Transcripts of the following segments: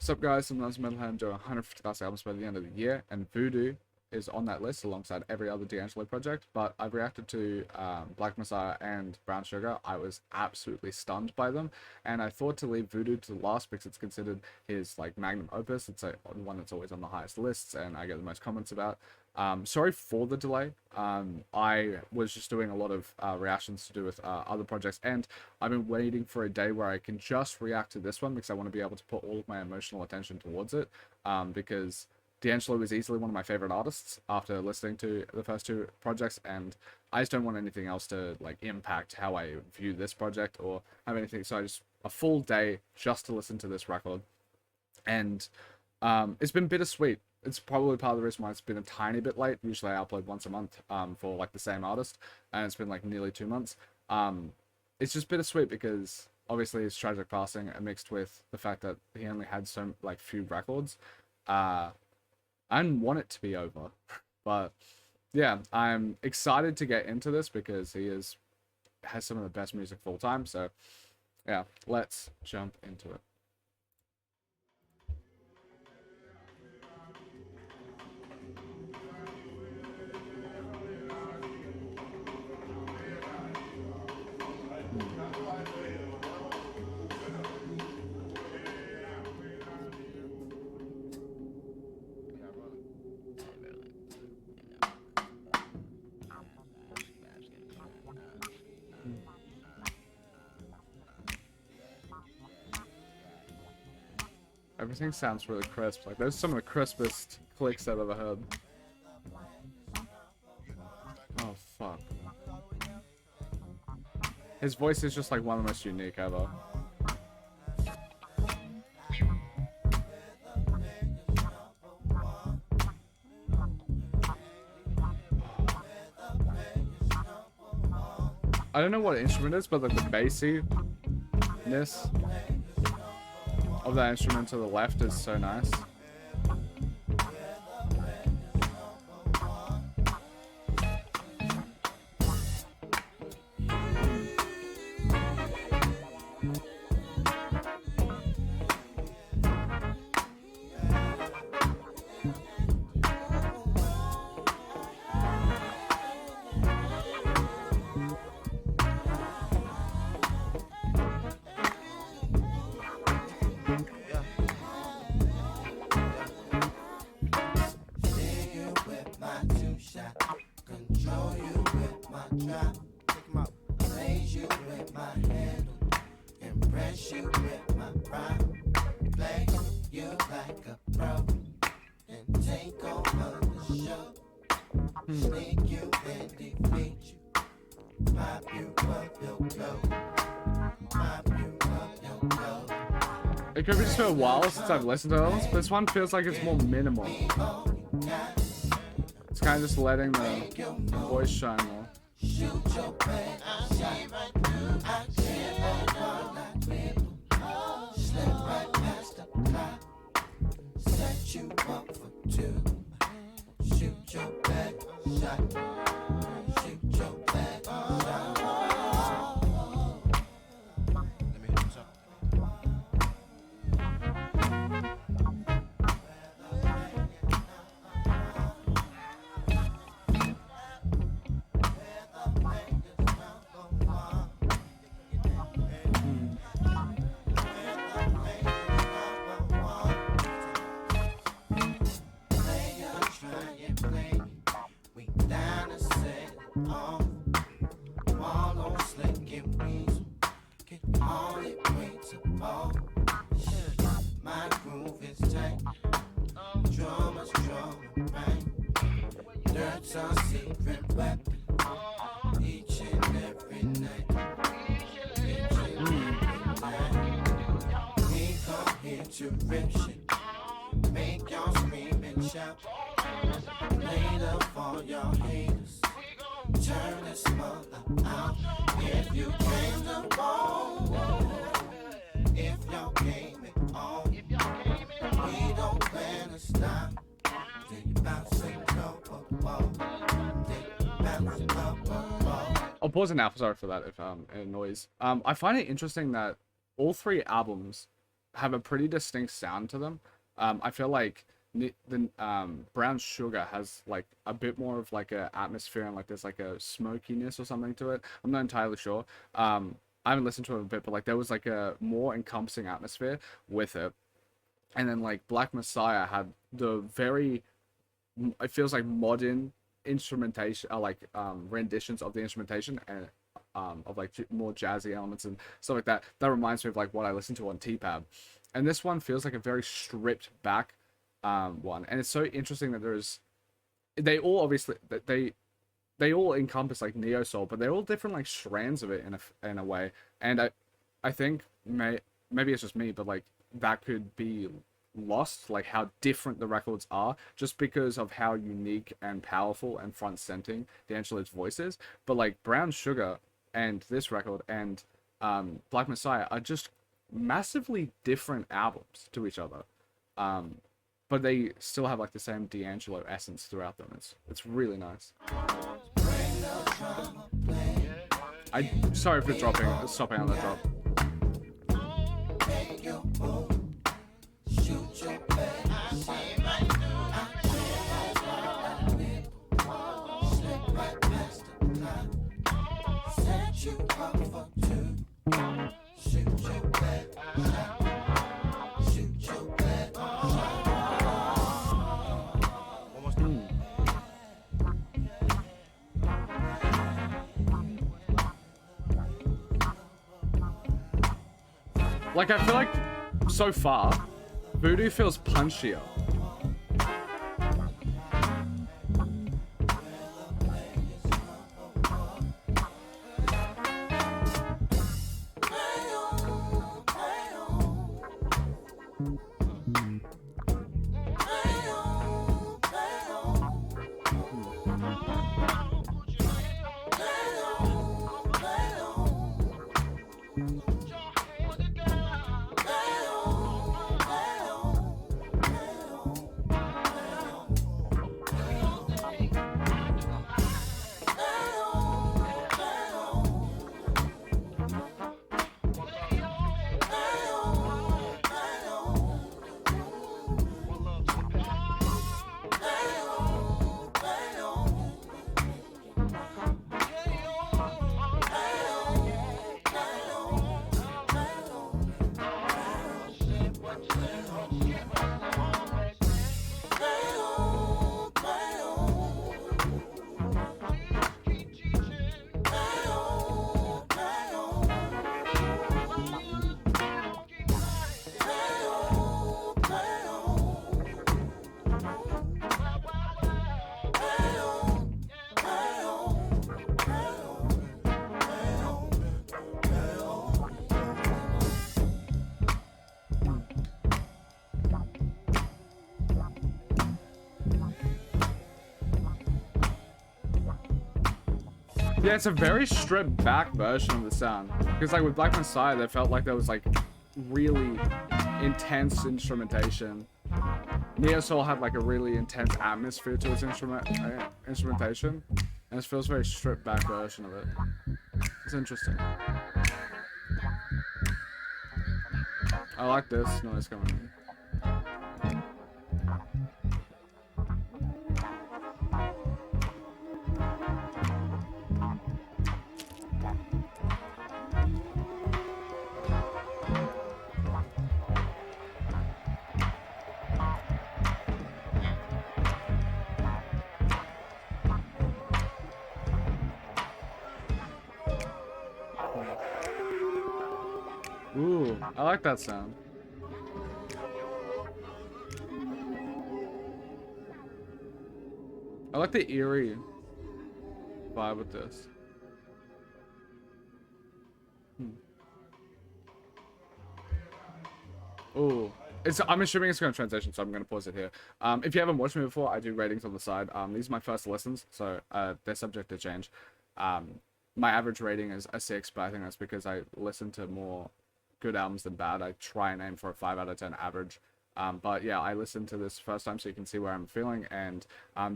What's up, guys? I'm AUSSIE METALHEAD. I'm doing 150 classic albums by the end of the year, and Voodoo is on that list alongside every other D'Angelo project. But I've reacted to Black Messiah and Brown Sugar. I was absolutely stunned by them, and I thought to leave Voodoo to last because it's considered his like magnum opus. It's one that's always on the highest lists, and I get the most comments about. Sorry for the delay. I was just doing a lot of reactions to do with other projects, and I've been waiting for a day where I can just react to this one because I want to be able to put all of my emotional attention towards it. Because D'Angelo is easily one of my favorite artists after listening to the first two projects, and I just don't want anything else to like impact how I view this project or have anything. So I just a full day just to listen to this record, and it's been bittersweet. It's probably part of the reason why it's been a tiny bit late. Usually I upload once a month for like the same artist, and it's been like nearly 2 months. It's just bittersweet because obviously his tragic passing mixed with the fact that he only had so like few records. I didn't want it to be over, but yeah, I'm excited to get into this because has some of the best music of all time. So yeah, let's jump into it. Everything sounds really crisp. Like, those are some of the crispest clicks I've ever heard. Oh, fuck. His voice is just, like, one of the most unique ever. I don't know what instrument it is, but, like, the bassiness of that instrument to the left is so nice. Control you with my drop. Raise you with my handle. Impress you with my pride. Play you like a pro. And take over the show. Sneak you and defeat you. Pop you up your clothes. Pop you up your clothes. It could be just been a while since I've listened to those, but this one feels like it's more minimal. It's kind of just letting the voice shine more. Shoot your back, shine right through. I can't run like people. Slip right past the clock. Set you up for two. Shoot your back, shot. Shoot your back, shot. Let me hit this up. My groove is tight. Drummer's drumming right. Dirt's our secret weapon. Each and every night. Each and every night. We come here to rip shit. Make y'all scream and shout. Later for y'all haters. Turn this mother out. If you came to roll. If y'all came it on, we don't plan to stop. Then you bounce and go up, then you bounce up. I'll pause it now. Sorry for that if it annoys. I find it interesting that all three albums have a pretty distinct sound to them. I feel like the Brown Sugar has like a bit more of like a atmosphere and like there's like a smokiness or something to it. I'm not entirely sure. I haven't listened to it a bit, but like there was like a more encompassing atmosphere with it. And then like Black Messiah had the very, it feels like modern instrumentation, like renditions of the instrumentation and of like more jazzy elements and stuff like that. That reminds me of like what I listened to on TPAB. And this one feels like a very stripped back one. And it's so interesting that there's, they all obviously they all encompass like neo soul, but they're all different like strands of it in a way. And I think maybe it's just me, but like that could be lost, like how different the records are, just because of how unique and powerful and front centering D'Angelo's voice is. But like Brown Sugar and this record and Black Messiah are just massively different albums to each other. But they still have like the same D'Angelo essence throughout them. It's really nice. I sorry for stopping on that drop. Like, I feel like, so far, Voodoo feels punchier. Yeah, it's a very stripped back version of the sound. Because like with Black Messiah, they felt like there was like really intense instrumentation. Neo Soul had like a really intense atmosphere to its instrumentation. And this feels very stripped back version of it. It's interesting. I like this noise coming in. Ooh, I like that sound. I like the eerie vibe with this. Ooh. I'm assuming it's going to transition, so I'm going to pause it here. If you haven't watched me before, I do ratings on the side. These are my first listens, so they're subject to change. My average rating is a 6, but I think that's because I listen to more good albums than bad. I try and aim for a 5 out of 10 average. But yeah, I listened to this first time so you can see where I'm feeling, and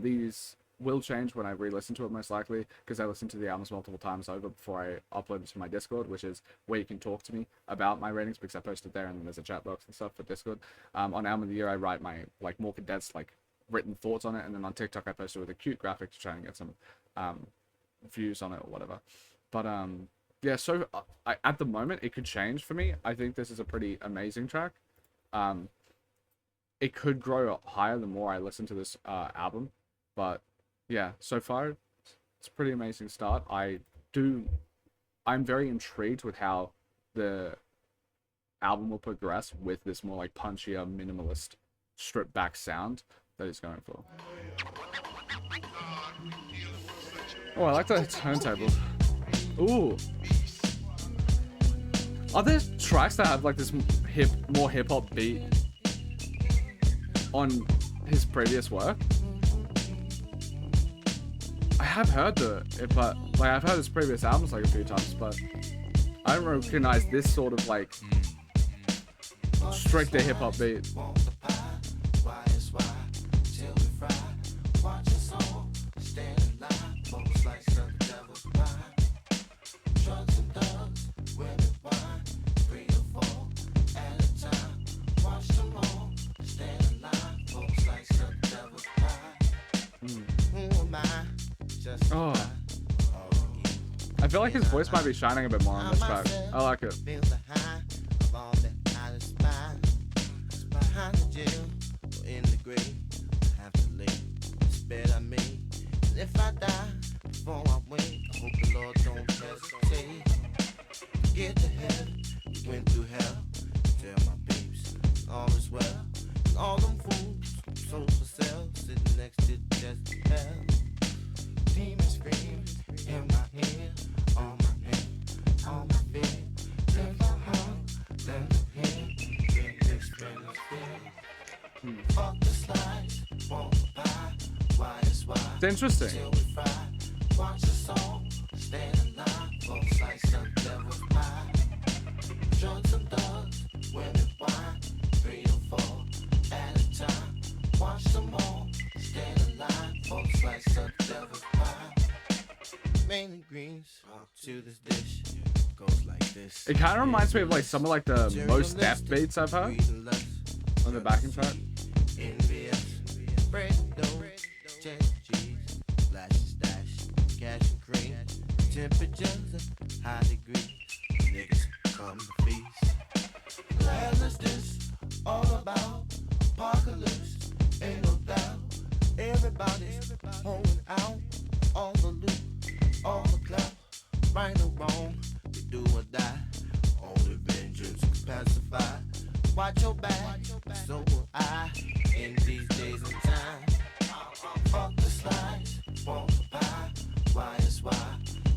these will change when I re-listen to it, most likely, because I listened to the albums multiple times over before I upload it to my Discord, which is where you can talk to me about my ratings, because I post it there and there's a chat box and stuff for Discord. On Album of the Year, I write my like more condensed like written thoughts on it, and then on TikTok I post it with a cute graphic to try and get some views on it or whatever. But yeah, so at the moment it could change for me. I think this is a pretty amazing track. It could grow higher the more I listen to this album, but yeah, so far it's a pretty amazing start. I'm very intrigued with how the album will progress with this more like punchier, minimalist, stripped back sound that he's going for. Oh, I like the turntable. Ooh. Are there tracks that have like this more hip hop beat on his previous work? I have heard it, but like I've heard his previous albums like a few times, but I don't recognize this sort of like stricter hip hop beat. Oh, I feel like his voice might be shining a bit more on this track. I like it. If I die before I wake, I hope the Lord don't hesitate. Get to heaven, you went through hell. Tell my peeps, all is well. And all them fools, sold for sale, sitting next to just hell. Demons scream in my ear, on my neck, on my bed. If I hung, then I'm here. Get this feeling. Fuck the slides, won't buy. Why is why? It's interesting. Till we fry. Watch the song, stay alive. Folks like some devil's pie. Drugs and thugs, women wine. 3 or 4 at a time. Watch them all, stay alive. Folks like some devil's pie. Mainly greens to this dish. Goes like this. It kind of reminds me of like some of like the most depth beats I've heard on the backing track. Envious, bread dough, cheddar cheese, flash stash, cash and cream, temperatures of high degrees. Niggas come to feast. The hell is this all about? Apocalypse, ain't no doubt. Everybody's holding out all the loot, all the clout, right or wrong, we do or die. Only vengeance can pacify. Watch your back, so will I. In these days and times, fuck the slides, won't pie. Why is why?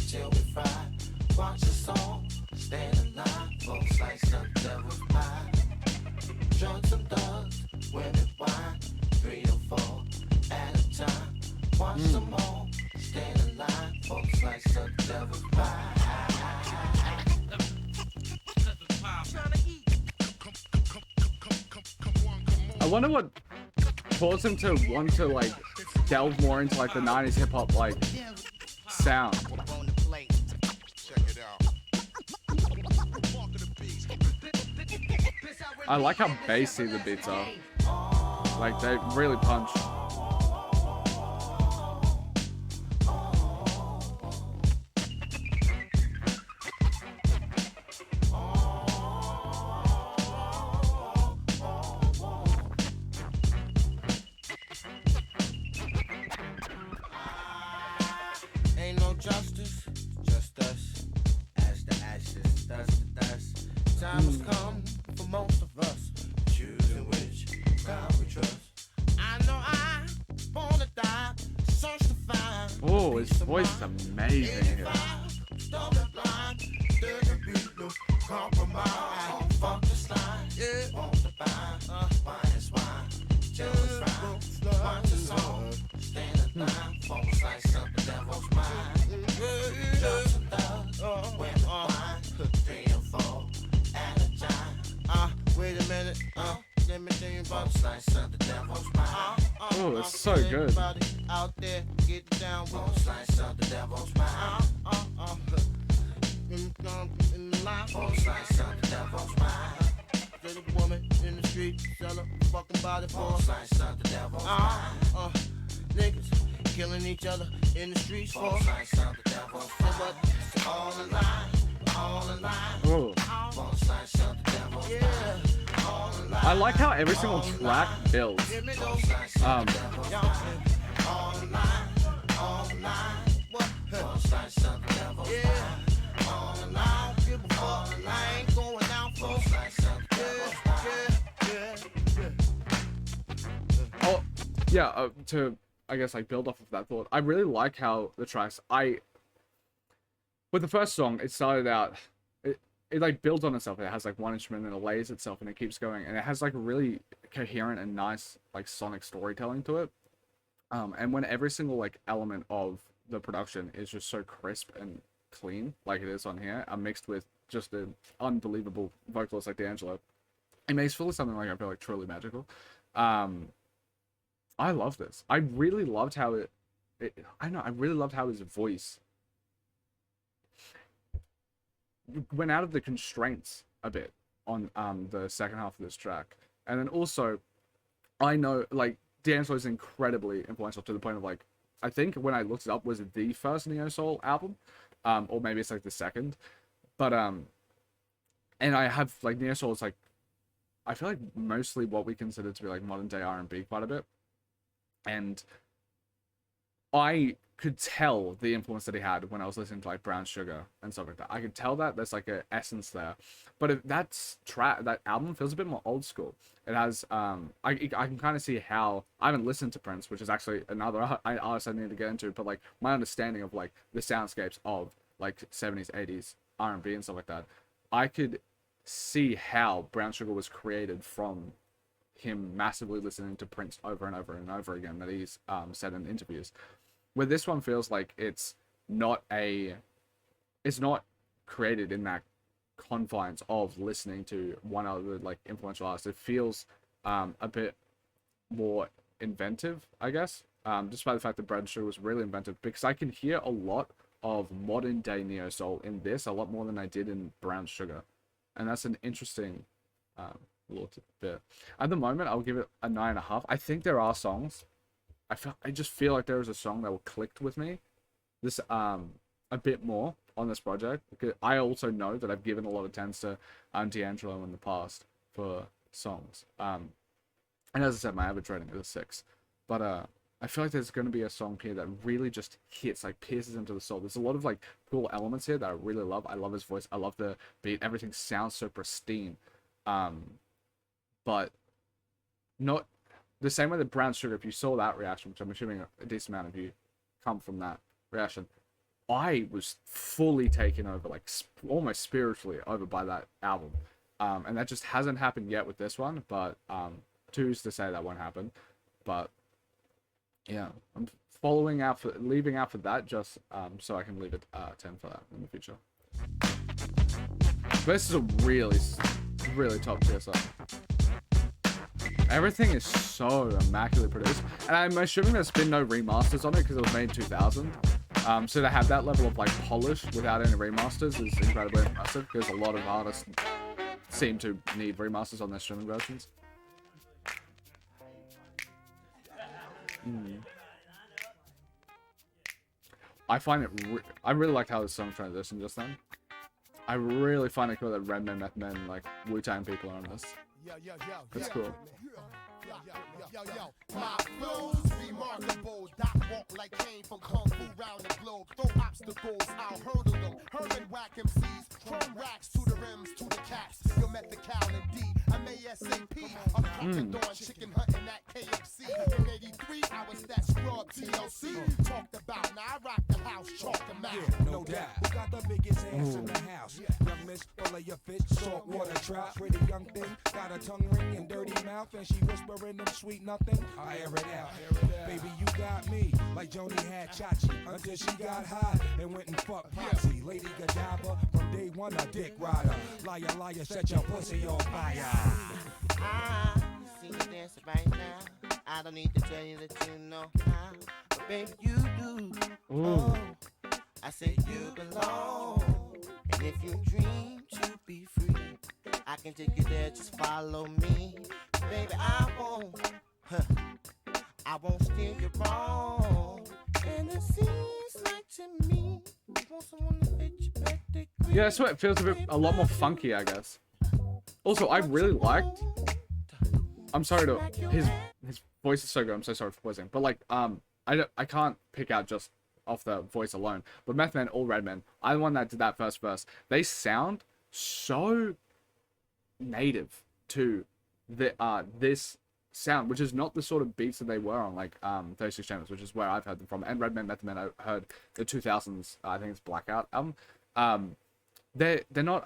Till we fry. Watch the song, stay alive. Folks like some devil's pie. Drugs and thugs, women wine. 3 or 4 at a time. Watch them all, stay alive. Folks like some devil's pie. I wonder what caused him to want to like delve more into like the 90s hip hop like sound. I like how bassy the beats are. Like they really punch. Ain't no justice, just us. As the ashes, dust to dust. Time has come for most of us, choosing which God we trust. I know I was born to die, search to find. Oh, his voice is amazing here. Started blind, there can be no compromise. Fuck the slide, yeah. Want to buy, why is why? Tell us right, watch the song, stand alive. Folks like something devil's mind. Drugs and thugs, women wine. 3 or 4 at a time. Wait a minute, let me tell you about folks like something devil's mind. Oh, it's so good. Everybody out there get down with both sides of the devil's mind. In the line, both sides of the devil's mind. There's a woman in the street, sell her fucking body for both sides of the devil's mind. Niggas killing each other in the streets for both sides of the devil's mind. But it's all in line, all in line. Oh. Both sides of the devil's mind. I like how every single track builds. Oh, yeah. To I guess like build off of that thought, I really like how the tracks. With the first song, it started out. It like builds on itself. It has like one instrument and it lays itself and it keeps going, and it has like a really coherent and nice like sonic storytelling to it. And when every single like element of the production is just so crisp and clean, like it is on here, mixed with just an unbelievable vocalist like D'Angelo, it makes feel something like I feel like truly magical. I love this. I really loved how I really loved how his voice went out of the constraints a bit on the second half of this track. And then also, I know like D'Angelo is incredibly influential to the point of like, I think when I looked it up was the first Neo Soul album, or maybe it's like the second, but and I have like Neo Soul is like, I feel like mostly what we consider to be like modern day R&B quite a bit, and I could tell the influence that he had when I was listening to like Brown Sugar and stuff like that. I could tell that there's like an essence there, but if that album feels a bit more old school. It has I can kind of see how I haven't listened to Prince, which is actually another artist I need to get into, but like my understanding of like the soundscapes of like 70s 80s R&B and stuff like that, I could see how Brown Sugar was created from him massively listening to Prince over and over and over again that he's said in interviews. Where this one feels like it's not created in that confines of listening to one other like influential artist. It feels a bit more inventive, I guess, just by the fact that Brown Sugar was really inventive, because I can hear a lot of modern day neo soul in this, a lot more than I did in Brown Sugar, and that's an interesting little bit. At the moment, I'll give it a 9.5. I think there are songs. I just feel like there was a song that clicked with me this a bit more on this project, because I also know that I've given a lot of tens to D'Angelo in the past for songs. And as I said, my average rating is a 6. But I feel like there's going to be a song here that really just hits, like pierces into the soul. There's a lot of like cool elements here that I really love. I love his voice. I love the beat. Everything sounds so pristine. But not the same way that Brown Sugar, if you saw that reaction, which I'm assuming a decent amount of you come from that reaction, I was fully taken over, like almost spiritually over by that album. And that just hasn't happened yet with this one, but who's to say that won't happen. But yeah, I'm leaving out for that just so I can leave it 10 for that in the future. But this is a really, really top tier song. Everything is so immaculately produced, and I'm assuming there's been no remasters on it because it was made in 2000. So to have that level of like polish without any remasters is incredibly impressive, because a lot of artists seem to need remasters on their streaming versions. I find it. I really liked how the song transitioned just then. I really find it cool that Redman, Meth Men, like Wu-Tang people are on this. That's cool. My flow's remarkable. Doc walk like came from Kung Fu round the globe. Throw obstacles, I'll hurdle them. Hurling whack MCs, chrome racks to the rims, to the caps. You'll met the cow and D. I'm ASAP. I'm fucking doing chicken hunting at KFC. In 83, I was that scrub TLC. Talked about, now I rock the house, chalk the mouth. Yeah, no doubt. Who got the biggest ass in the house? Young miss, full of your fish, salt water trout. Pretty young thing, got a tongue ring and dirty mouth, and she whispering them sweet nothing. I air it out. Baby, you got me like Joni had Chachi until she got high and went and fucked Potsy. Lady Godiva from day one, a dick rider. Liar, liar, set your pussy on fire. I see you dancing right now. I I don't need to tell you that you know how, but baby you do. Ooh. Oh, I say you belong, and if you dream to be free, I can take you there. Just follow me, baby. I won't steer you wrong. And it seems like to me, you want someone to fit your pedigree. Yeah, that's why it feels a lot more funky, I guess. Also, I really liked. I'm sorry to his voice is so good. I'm so sorry for pausing, but like I can't pick out just off the voice alone. But Meth Man or Redman, I'm the one that did that first verse. They sound so native to the this sound, which is not the sort of beats that they were on, like 36 Chambers, which is where I've heard them from. And Redman, Method Man, I heard the 2000s. I think it's Blackout album. They're not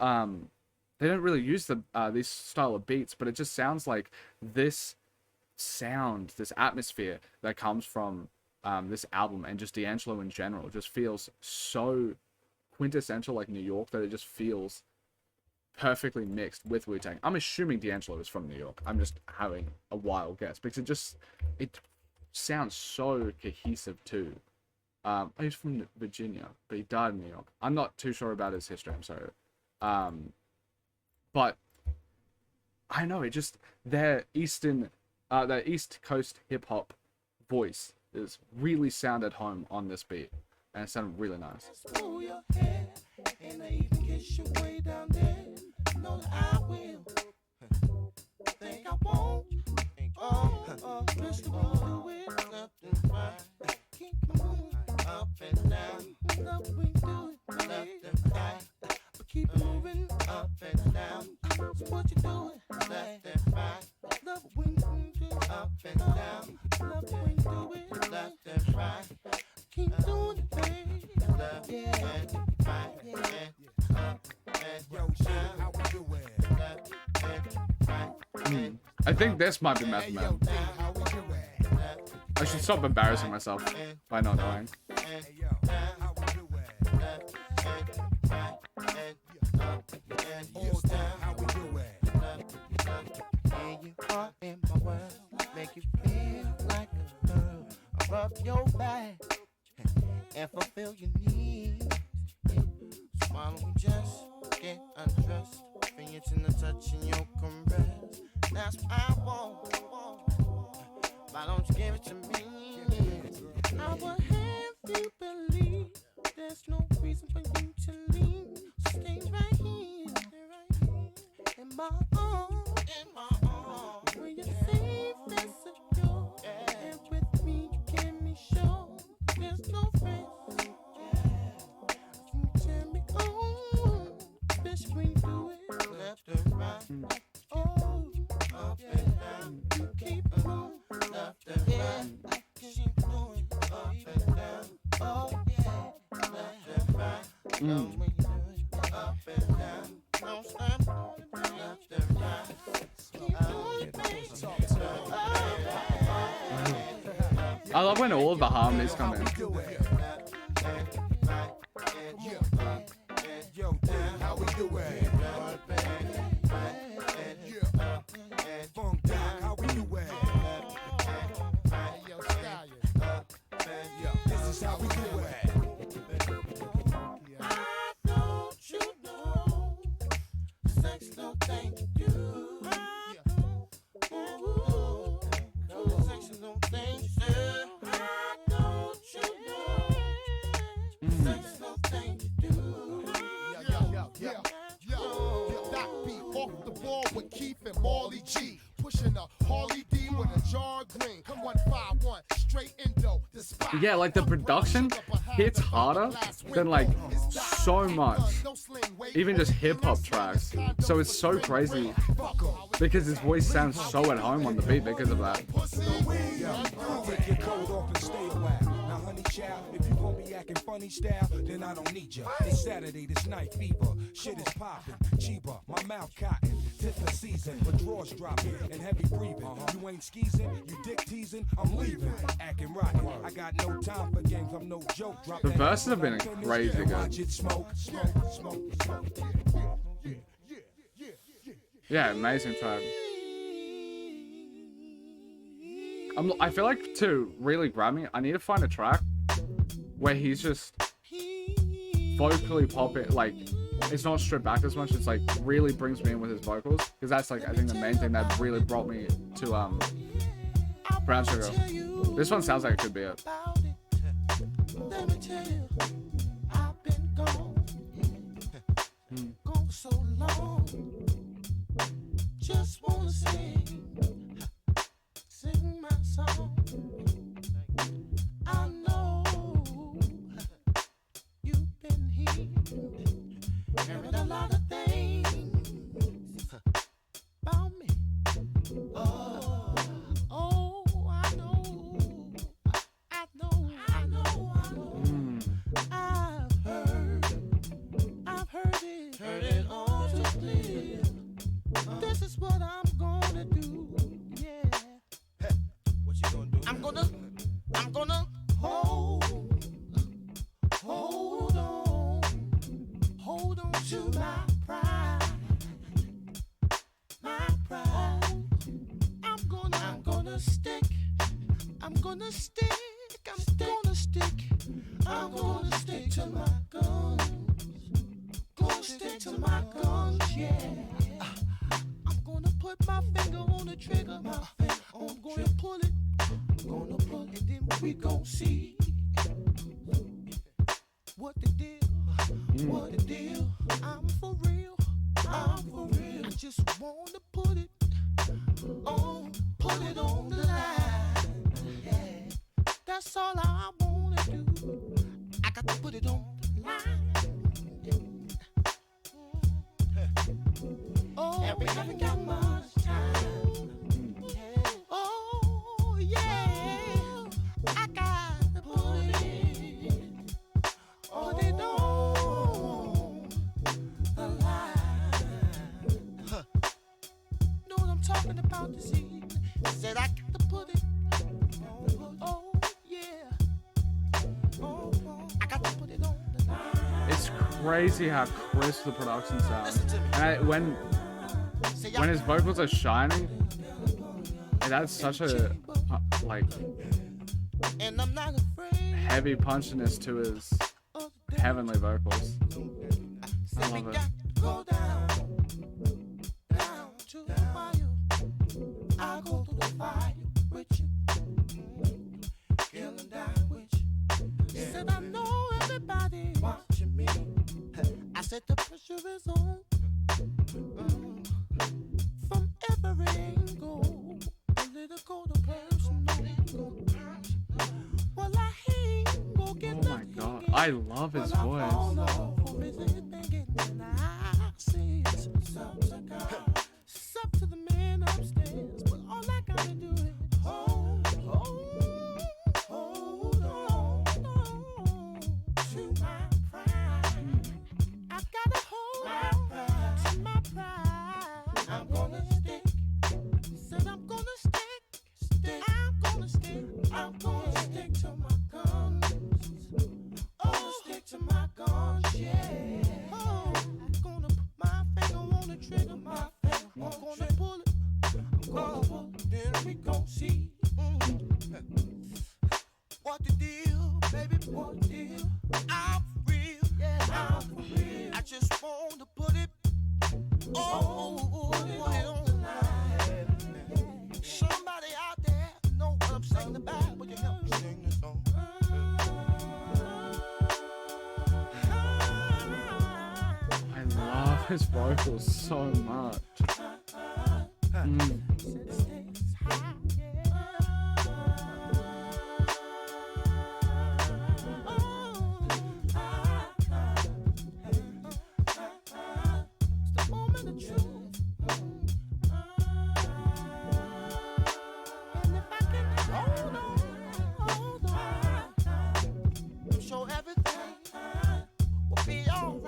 they don't really use the this style of beats, but it just sounds like this sound, this atmosphere that comes from this album and just D'Angelo in general just feels so quintessential like New York that it just feels perfectly mixed with Wu-Tang. I'm assuming D'Angelo is from New York. I'm just having a wild guess because it sounds so cohesive too. He's from Virginia, but he died in New York. I'm not too sure about his history. I'm sorry. But I know it just their East Coast hip hop voice is really sound at home on this beat, and it sounded really nice. Pull your hair, and I even kiss your way down there. Know that I will. Think I won't. Just do it left and right. Keep moving up and down. Love we do it left and right. But keep moving up and down. So what you doing left and right. Love when you do it up and down. Love when you do it left and right. Keep doing it, baby. Left and right. Yeah. Up and Yo, shit, how we doing? left and right. I think this might be Method Man. How we doing? I should stop embarrassing myself by not knowing. Hey, yo, how we doing? All down, how we doing? And you are in my world, make you feel like a girl. I rub your back and fulfill your needs. So why don't we just get undressed? Fingers in the touch and your caress. That's what I want. Why don't you give it to me? I will have you believe there's no reason for you to leave. So stay right here, in my arms, where you're safe and secure. And with me, you give me sure there's no risk. You tell me, oh, bitch, we do it left and right. Oh, up and down, you keep moving left and right. Keep doing up and down. Oh yeah, left and right. Love when you do it up and down. Don't stop left and right. Keep doing it, baby. I love when all of the harmonies come in. Yo, how we doing? Funk Doc, how we doing? Yo, Stallion. This is how we doing. Don't you know sex no thing to do? Ooh, sex is no thing to do. Don't you know sex no thing to do? Yo, Doc B off the ball with Keith and Marley G. Pushing a Harley D with a jar green. Come 151, straight Indo. The spot. Yeah, like the production hits harder than like so much, even just hip hop tracks. So it's so crazy because his voice sounds so at home on the beat because of that. Take your coat off and stay a while. Now, honey child, if you gon' be acting funny style, then I don't need ya. It's Saturday, this night fever. Shit is popping, cheaper, my mouth cotton. Tis the season, but drawers dropping and heavy breathing. You ain't skeezing, you dick teasing, I'm leaving. Acting rotten, I got no time for games, I'm no joke. Drop The that verses have been crazy good. watch it smoke, smoke, smoke, smoke. Yeah, amazing track. I feel like to really grab me, I need to find a track where he's just vocally popping, like it's not stripped back as much. It's like really brings me in with his vocals, because that's like I think the main thing that really brought me to Brown Sugar. This one sounds like it could be it. Let me tell you, I've been gone, gone so long. Just wanna sing my song. I know you've been here, hearing a lot of things about me. Oh, I know. I've heard it all too clear. This is what I'm gonna do, yeah. What you gonna do? I'm gonna hold on to my pride, I'm gonna stick to my guns. Gonna stick to my guns, yeah. I'm gonna put my finger on the trigger. I'm gonna pull it, and then we gon' see what the deal. I'm for real. I just wanna put it on the line. Yeah. That's all I wanna do. I got to put it on the line. Oh, and we haven't got much time. Oh, yeah. I got to put it on the line. Know what I'm talking about this evening? Said I got to put it on. Oh, yeah. I got to put it on the line. It's crazy how crisp the production sounds. And when his vocals are shining, it adds such a like and I'm not afraid. heavy punchiness to his heavenly vocals. I love it. Go down to the fire. I'll go to the fire with you. Kill and die with you. Said I know everybody watching me. I said the pressure is on. From every angle, political to personal. Well, I ain't gonna get Oh my god, I love his voice. Sup to the man upstairs, but all I gotta do is hold on to my pride. I've gotta hold on to my pride. I'm gonna stick. Said I'm gonna stick. I'm gonna stick to my guns. Stick to my guns, yeah. Oh, I'm gonna put my finger on the trigger, I'm gonna pull it, then we gon' see. What the deal, baby, what the deal? I'm for real, yeah, I'm for real. I just wanna put it, put it on the line. Somebody out there know what I'm saying about, would you help me sing this song? I love his vocals so much.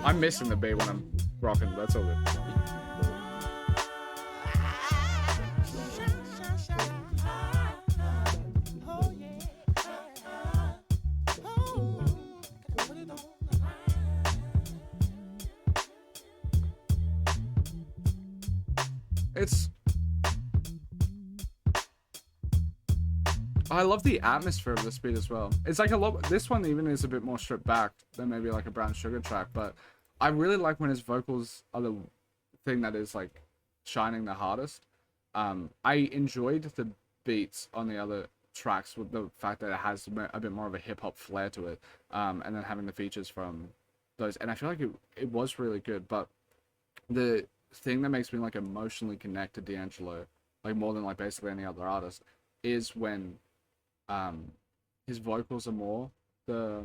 I'm missing the beat when I'm rocking, but that's all good. I love the atmosphere of this beat as well. It's like a lot. This one even is a bit more stripped back than maybe like a Brown Sugar track, but I really like when his vocals are the thing that is like shining the hardest. I enjoyed the beats on the other tracks with the fact that it has a bit more of a hip hop flair to it, and then having the features from those, and I feel like it was really good. But the thing that makes me like emotionally connect to D'Angelo, like more than like basically any other artist, is when his vocals are more the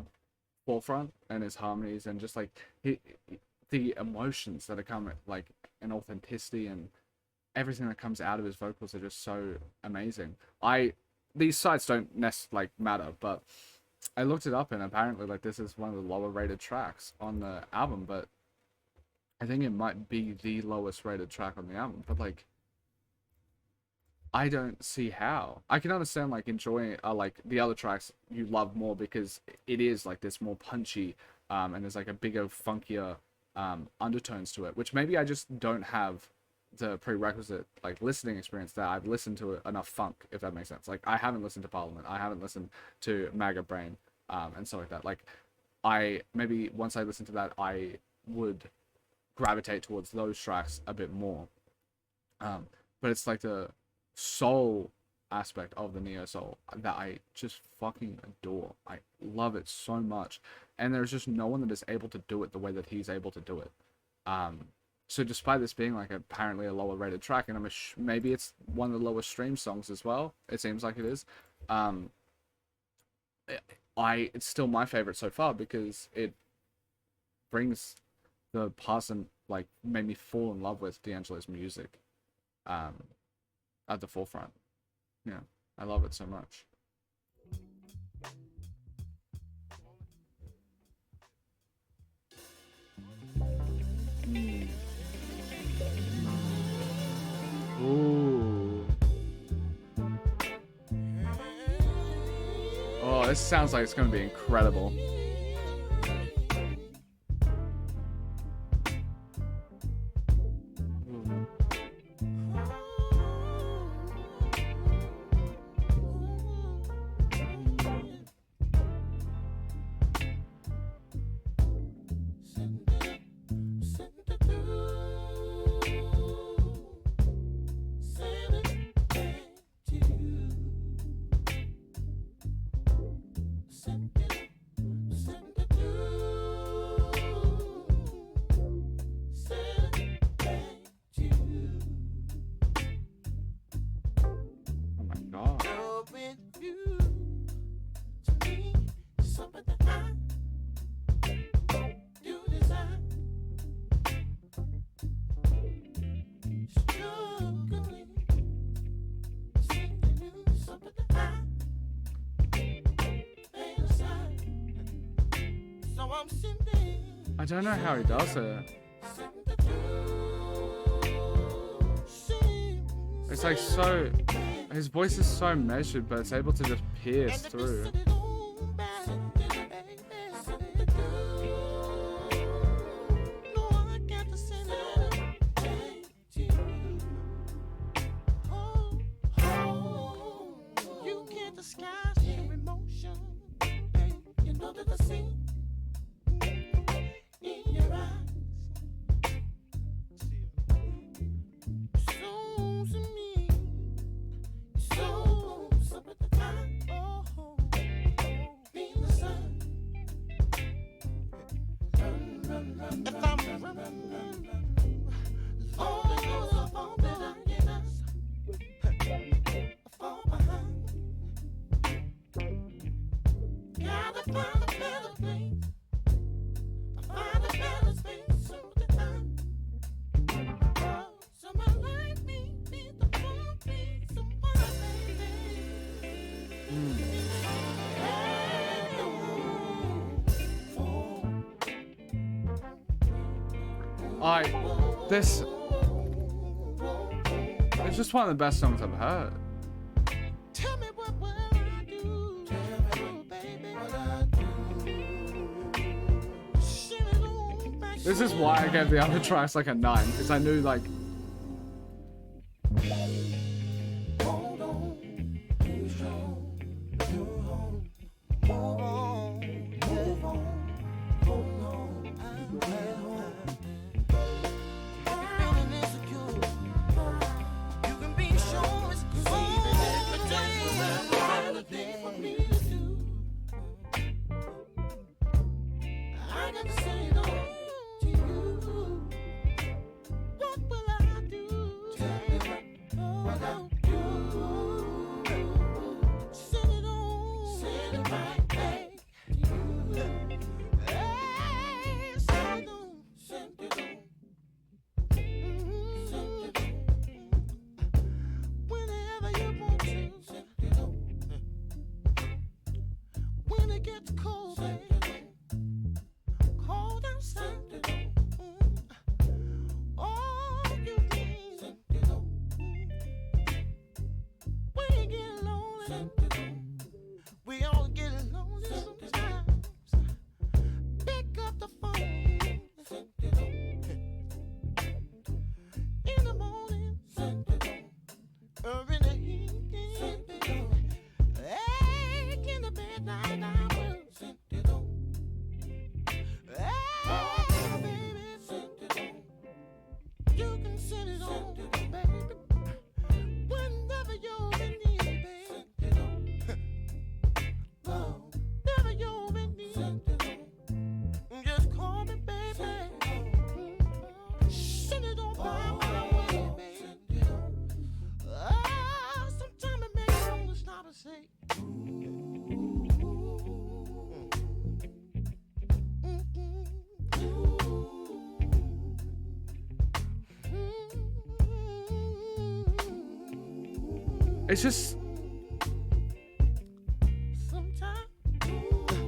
forefront and his harmonies and just like the emotions that are coming, like an authenticity and everything that comes out of his vocals are just so amazing. These sites don't like matter, but I looked it up and apparently like this is one of the lower rated tracks on the album, but I think it might be the lowest rated track on the album, but like I don't see how. I can understand like enjoying like the other tracks you love more because it is like this more punchy and there's like a bigger, funkier undertones to it, which maybe I just don't have the prerequisite like listening experience that I've listened to enough funk, if that makes sense. Like I haven't listened to Parliament, I haven't listened to Maggot Brain and stuff like that. Like I maybe once I listen to that I would gravitate towards those tracks a bit more. But it's like the soul aspect of the neo soul that I just fucking adore. I love it so much, and there's just no one that is able to do it the way that he's able to do it. So despite this being like apparently a lower rated track, and maybe it's one of the lowest stream songs as well, it seems like it is, it's still my favorite so far because it brings the past and like made me fall in love with D'Angelo's music at the forefront. Yeah, I love it so much. Ooh. Oh, this sounds like it's gonna be incredible. I don't know how he does it. It's like so, his voice is so measured, but it's able to just pierce through. This it's just one of the best songs I've heard. This is why I gave the other tracks like a 9, because I knew like We all get lonely sometimes. Pick up the phone in the morning or in the evening. Egg in the midnight hour. Hey, baby, you can send it on, baby, whenever you're in need, baby. Whenever you're in need, just call me, baby. Send it on by my way, baby. Sometimes it makes me want to stop and say, It's just,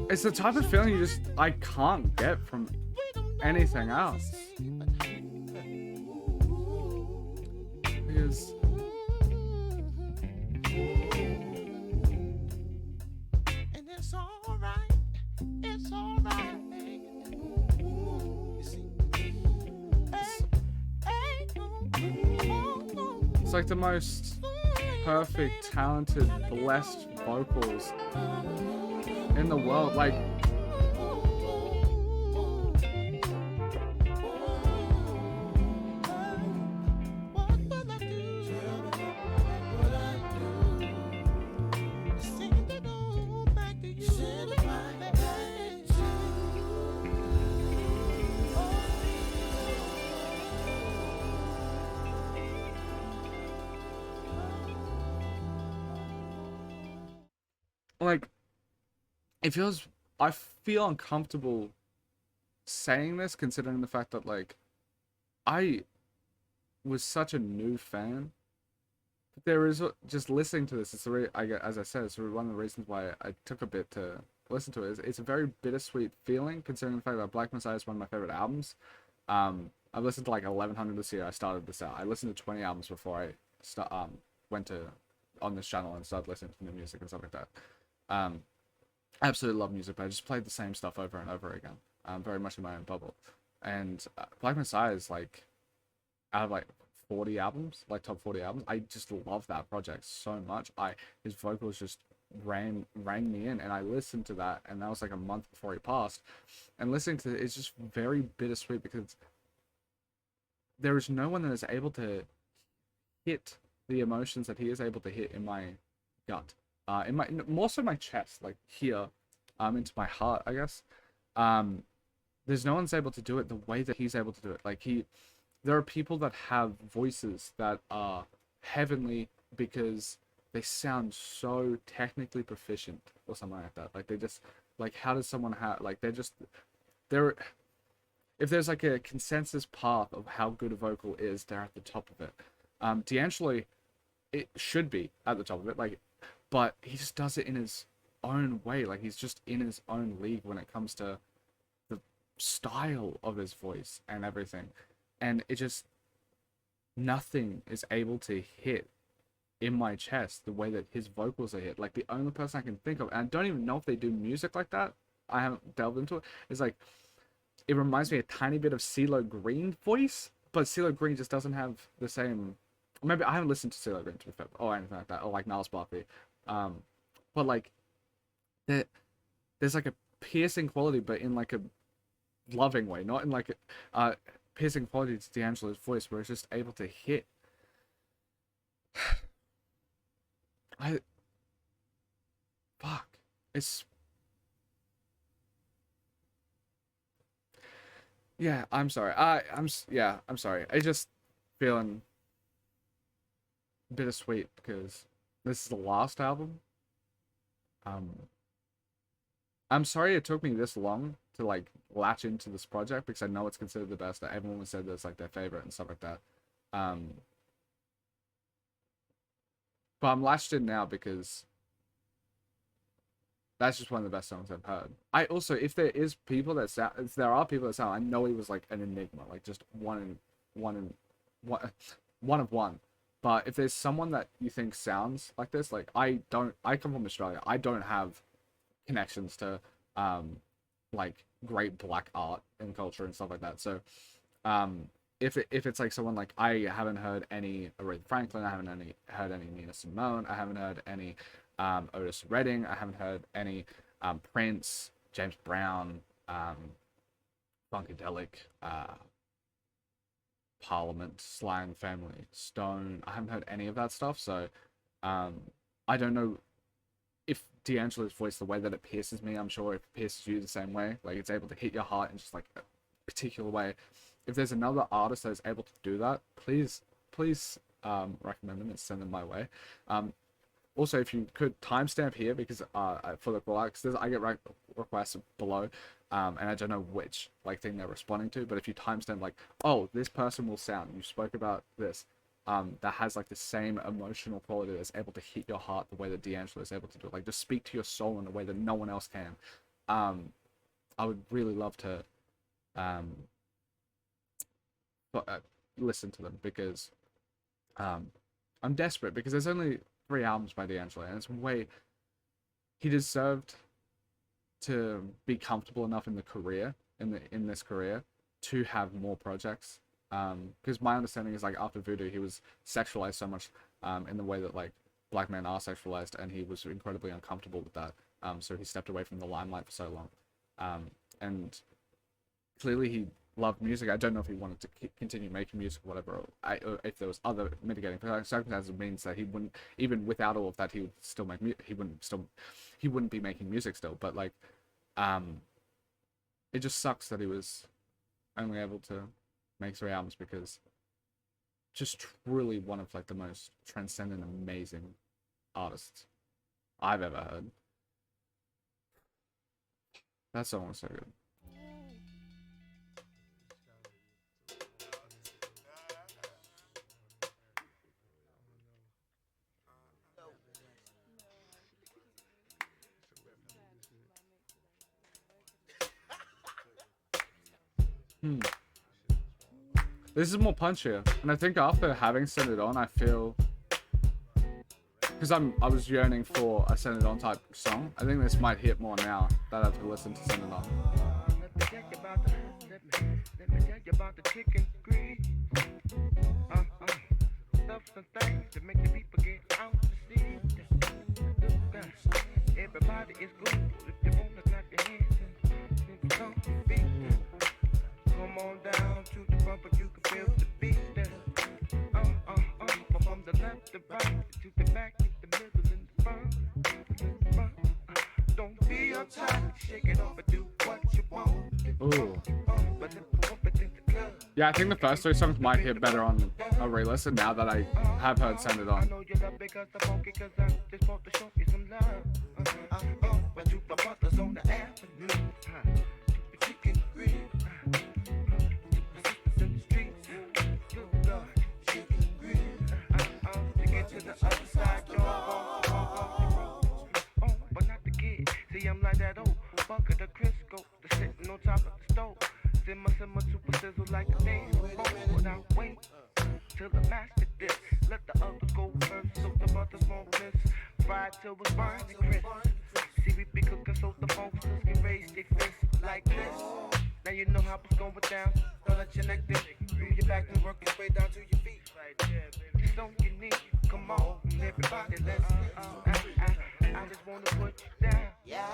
it's the type of feeling I can't get from anything else. Because and it's alright, you see, it's like the most perfect, talented, blessed vocals in the world. Like, what will I do? What I do? Send it on back to you. Send it right back to you. like, I feel uncomfortable saying this, considering the fact that, like, I was such a new fan. But there is, just listening to this, it's as I said, it's one of the reasons why I took a bit to listen to it. It's a very bittersweet feeling, considering the fact that Black Messiah is one of my favorite albums. I've listened to like 1100 this year. I started this out. I listened to 20 albums before I went on this channel and started listening to new music and stuff like that. I absolutely love music, but I just played the same stuff over and over again. Very much in my own bubble. And Black Messiah is like, out of like 40 albums, like top 40 albums, I just love that project so much. His vocals just rang me in, and I listened to that, and that was like a month before he passed. And listening to it is just very bittersweet, because there is no one that is able to hit the emotions that he is able to hit in my gut. In my, more so my chest, like here, into my heart, I guess. There's no one's able to do it the way that he's able to do it. Like, there are people that have voices that are heavenly because they sound so technically proficient or something like that. Like, they just, like, how does someone have, like, they're, if there's like a consensus path of how good a vocal is, they're at the top of it. D'Angelo, it should be at the top of it, like, but he just does it in his own way. Like, he's just in his own league when it comes to the style of his voice and everything. And it just, nothing is able to hit in my chest the way that his vocals are hit. Like, the only person I can think of, and I don't even know if they do music like that, I haven't delved into it, is like, it reminds me a tiny bit of CeeLo Green voice, but CeeLo Green just doesn't have the same, maybe I haven't listened to CeeLo Green to be fair, or anything like that, or like Niles Barkley. But like, there's like a piercing quality, but in like a loving way, not in like a piercing quality to D'Angelo's voice, where it's just able to hit. It's, yeah, I'm sorry. I'm sorry. I just feeling bittersweet because this is the last album. I'm sorry it took me this long to like latch into this project, because I know it's considered the best. That everyone said that's like their favorite and stuff like that. But I'm latched in now because that's just one of the best songs I've heard. I also, if there are people that sound, I know he was like an enigma, like just one of one. But if there's someone that you think sounds like this, like I come from Australia. I don't have connections to like great black art and culture and stuff like that. So if it's like someone like, I haven't heard any Aretha Franklin, I haven't heard any Nina Simone, I haven't heard any Otis Redding, I haven't heard any Prince, James Brown, Funkadelic, Parliament, Slang Family, Stone. I haven't heard any of that stuff, so I don't know if D'Angelo's voice, the way that it pierces me, I'm sure it pierces you the same way. Like, it's able to hit your heart in just like a particular way. If there's another artist that is able to do that, please recommend them and send them my way. Also, if you could timestamp here, because for the call out, because I get requests below, and I don't know which like thing they're responding to, but if you timestamp like, oh, this person will sound, you spoke about this, that has like the same emotional quality that's able to hit your heart the way that D'Angelo is able to do it, like just speak to your soul in a way that no one else can. I would really love to listen to them, because I'm desperate, because there's only 3 albums by D'Angelo, and it's way, he deserved to be comfortable enough in the career, in this career, to have more projects. Because my understanding is like after Voodoo, he was sexualized so much in the way that like black men are sexualized, and he was incredibly uncomfortable with that. So he stepped away from the limelight for so long. And clearly he loved music. I don't know if he wanted to continue making music or whatever, or if there was other mitigating circumstances, means that he wouldn't, even without all of that, he would still make he wouldn't be making music still. But like it just sucks that he was only able to make 3 albums, because just truly one of like the most transcendent, amazing artists I've ever heard. That song was so good. This is more punchier, and I think after having Send It On, I feel, because I was yearning for a Send It On type song, I think this might hit more now that I've listened to Send It On. Let me tell you about the chicken grease. Stuff and things to make the people get out to see. Everybody is good if you wanna clap your hands and stomp your feet. Come on down to the bumper, you can feel the beat. From the left to right, to the back, to the middle, and the front. Don't be uptight, shake it off and do what you want. Ooh. Yeah, I think the first 3 songs might hit better on a re-listen now that I have heard Send It On. I'm like that old bucket of Crisco that's sitting on top of the stove. Simmer, super sizzle like a damn bone. Now wait till the master dish. Let the others go first, so the butters won't miss. Fried till it's burned and crisp. See, we be cooking so the folks can raise their fists like this. Now you know how it's going down. Don't let your neck dip. Through your back and work your way down to your feet. It's so unique. Come on, everybody, let's I just wanna put you down. Yeah.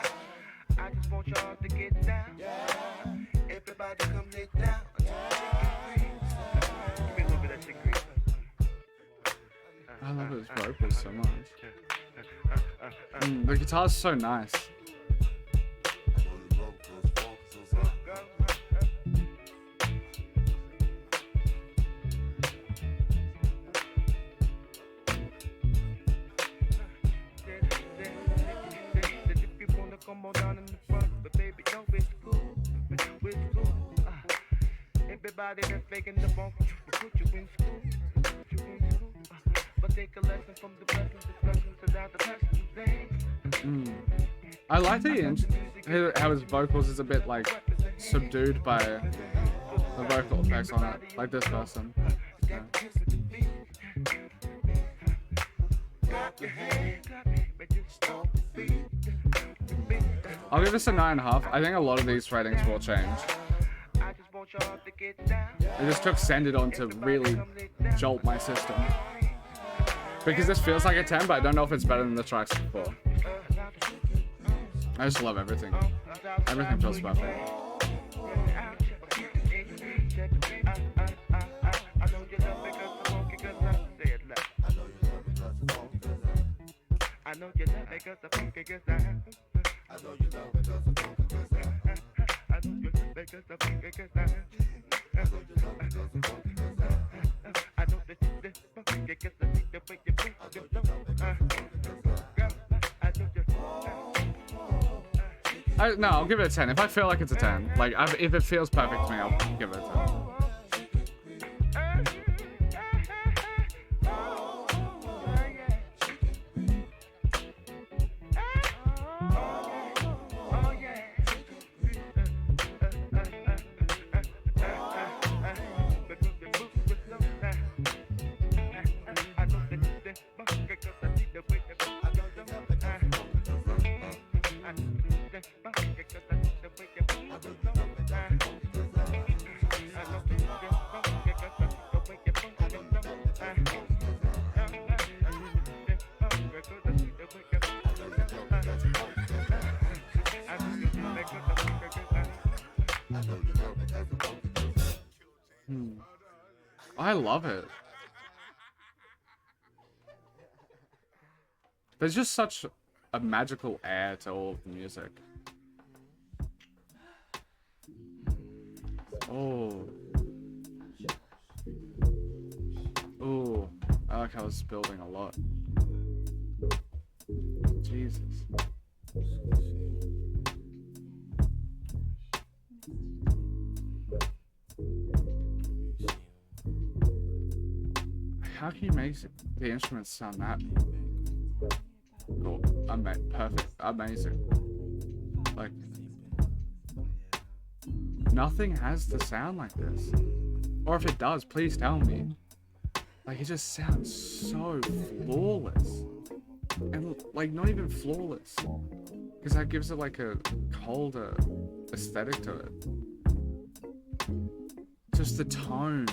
I just want y'all to get down. Yeah. Everybody come lay down. Yeah. Give me a little bit of chicken grease. I love his vocals so much. The guitar's so nice. Come on down in the front, but baby, no, it's cool. It's cool. Everybody that's faking the bump, put you in school. But take a lesson from the blessings without the blessings. I like how his vocals is a bit like subdued by the vocal effects on it, like this person. Yeah. I'll give this a 9.5. I think a lot of these ratings will change. It just took Send It On to really jolt my system. Because this feels like a 10, but I don't know if it's better than the tracks before. I just love everything. Everything feels perfect. I know you love me 'cause the funky gets down. I know you love me 'cause the funky gets down. I know you love me 'cause the funky gets down. I know you love me 'cause the funky gets down. I know that this funky gets the way you move your No, I'll give it a 10. If I feel like it's a 10, like if it feels perfect to me, I'll give it a 10. I love it. There's just such a magical air to all of the music. Oh. Oh. I like how it's building a lot. Jesus. How can you make the instruments sound that cool? Perfect. Amazing. Like, nothing has to sound like this. Or if it does, please tell me. Like, it just sounds so flawless. And, like, not even flawless. Because that gives it, like, a colder aesthetic to it. Just the tone.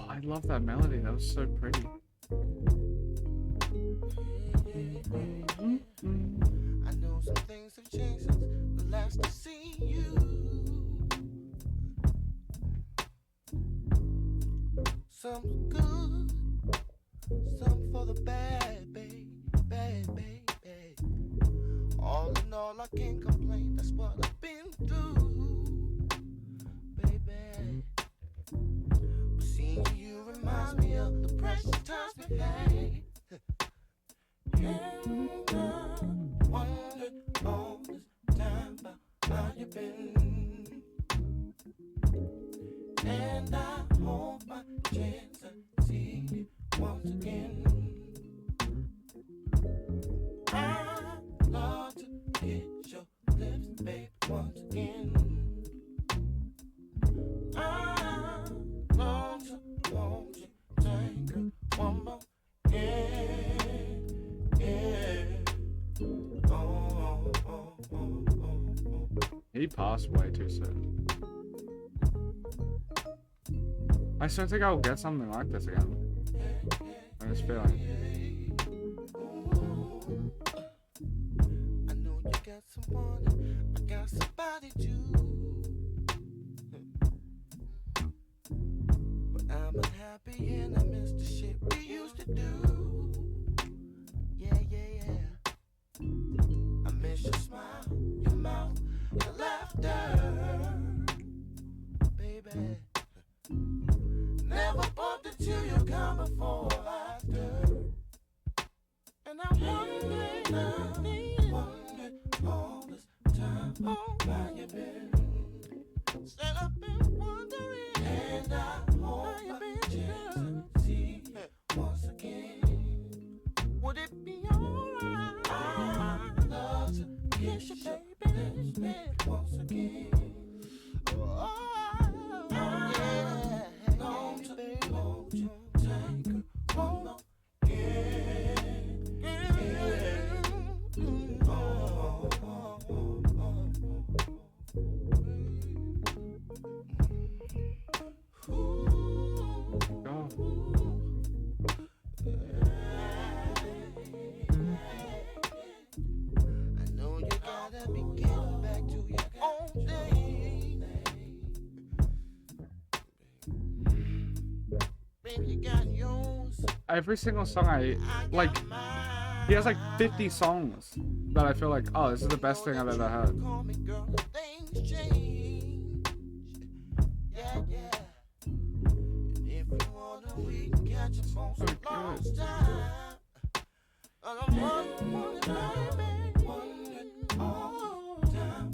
I love that melody. That was so pretty. I know some things have changed since the last I seen you. Some good, some for the bad, babe, bad, babe, babe. All in all, I can't complain. That's what I've been through, baby. Seeing you reminds me of the precious times we had. And I wondered all this time about how you been. And I hope my chance to see you once again. I love to kiss your lips, babe, once again. I long to hold you tight, girl, one more. He passed way too soon. I still think I'll get something like this again. I just feel like. I know you got someone, I got somebody too. But I'm unhappy and I miss the shit we used to do. Yeah, yeah, yeah. I miss your smile, your mouth, your laughter, baby. Never bumped into you come before or after. And I wonder home, how you been? Said I've been wondering, and I hope you been to see once again. Would it be alright? I'd love to kiss you, baby, once again. Oh, yeah. Long to hold you tight, hold on. I know you gotta be getting back to your own thing. Baby, you got yours. Every single song I like, he has like 50 songs that I feel like, oh, this is the best thing I've ever heard. Call me girl, things change. Yeah, yeah. And if you wanna, we can catch 'em on some lost time. And I'm wondering, baby, wondering all the time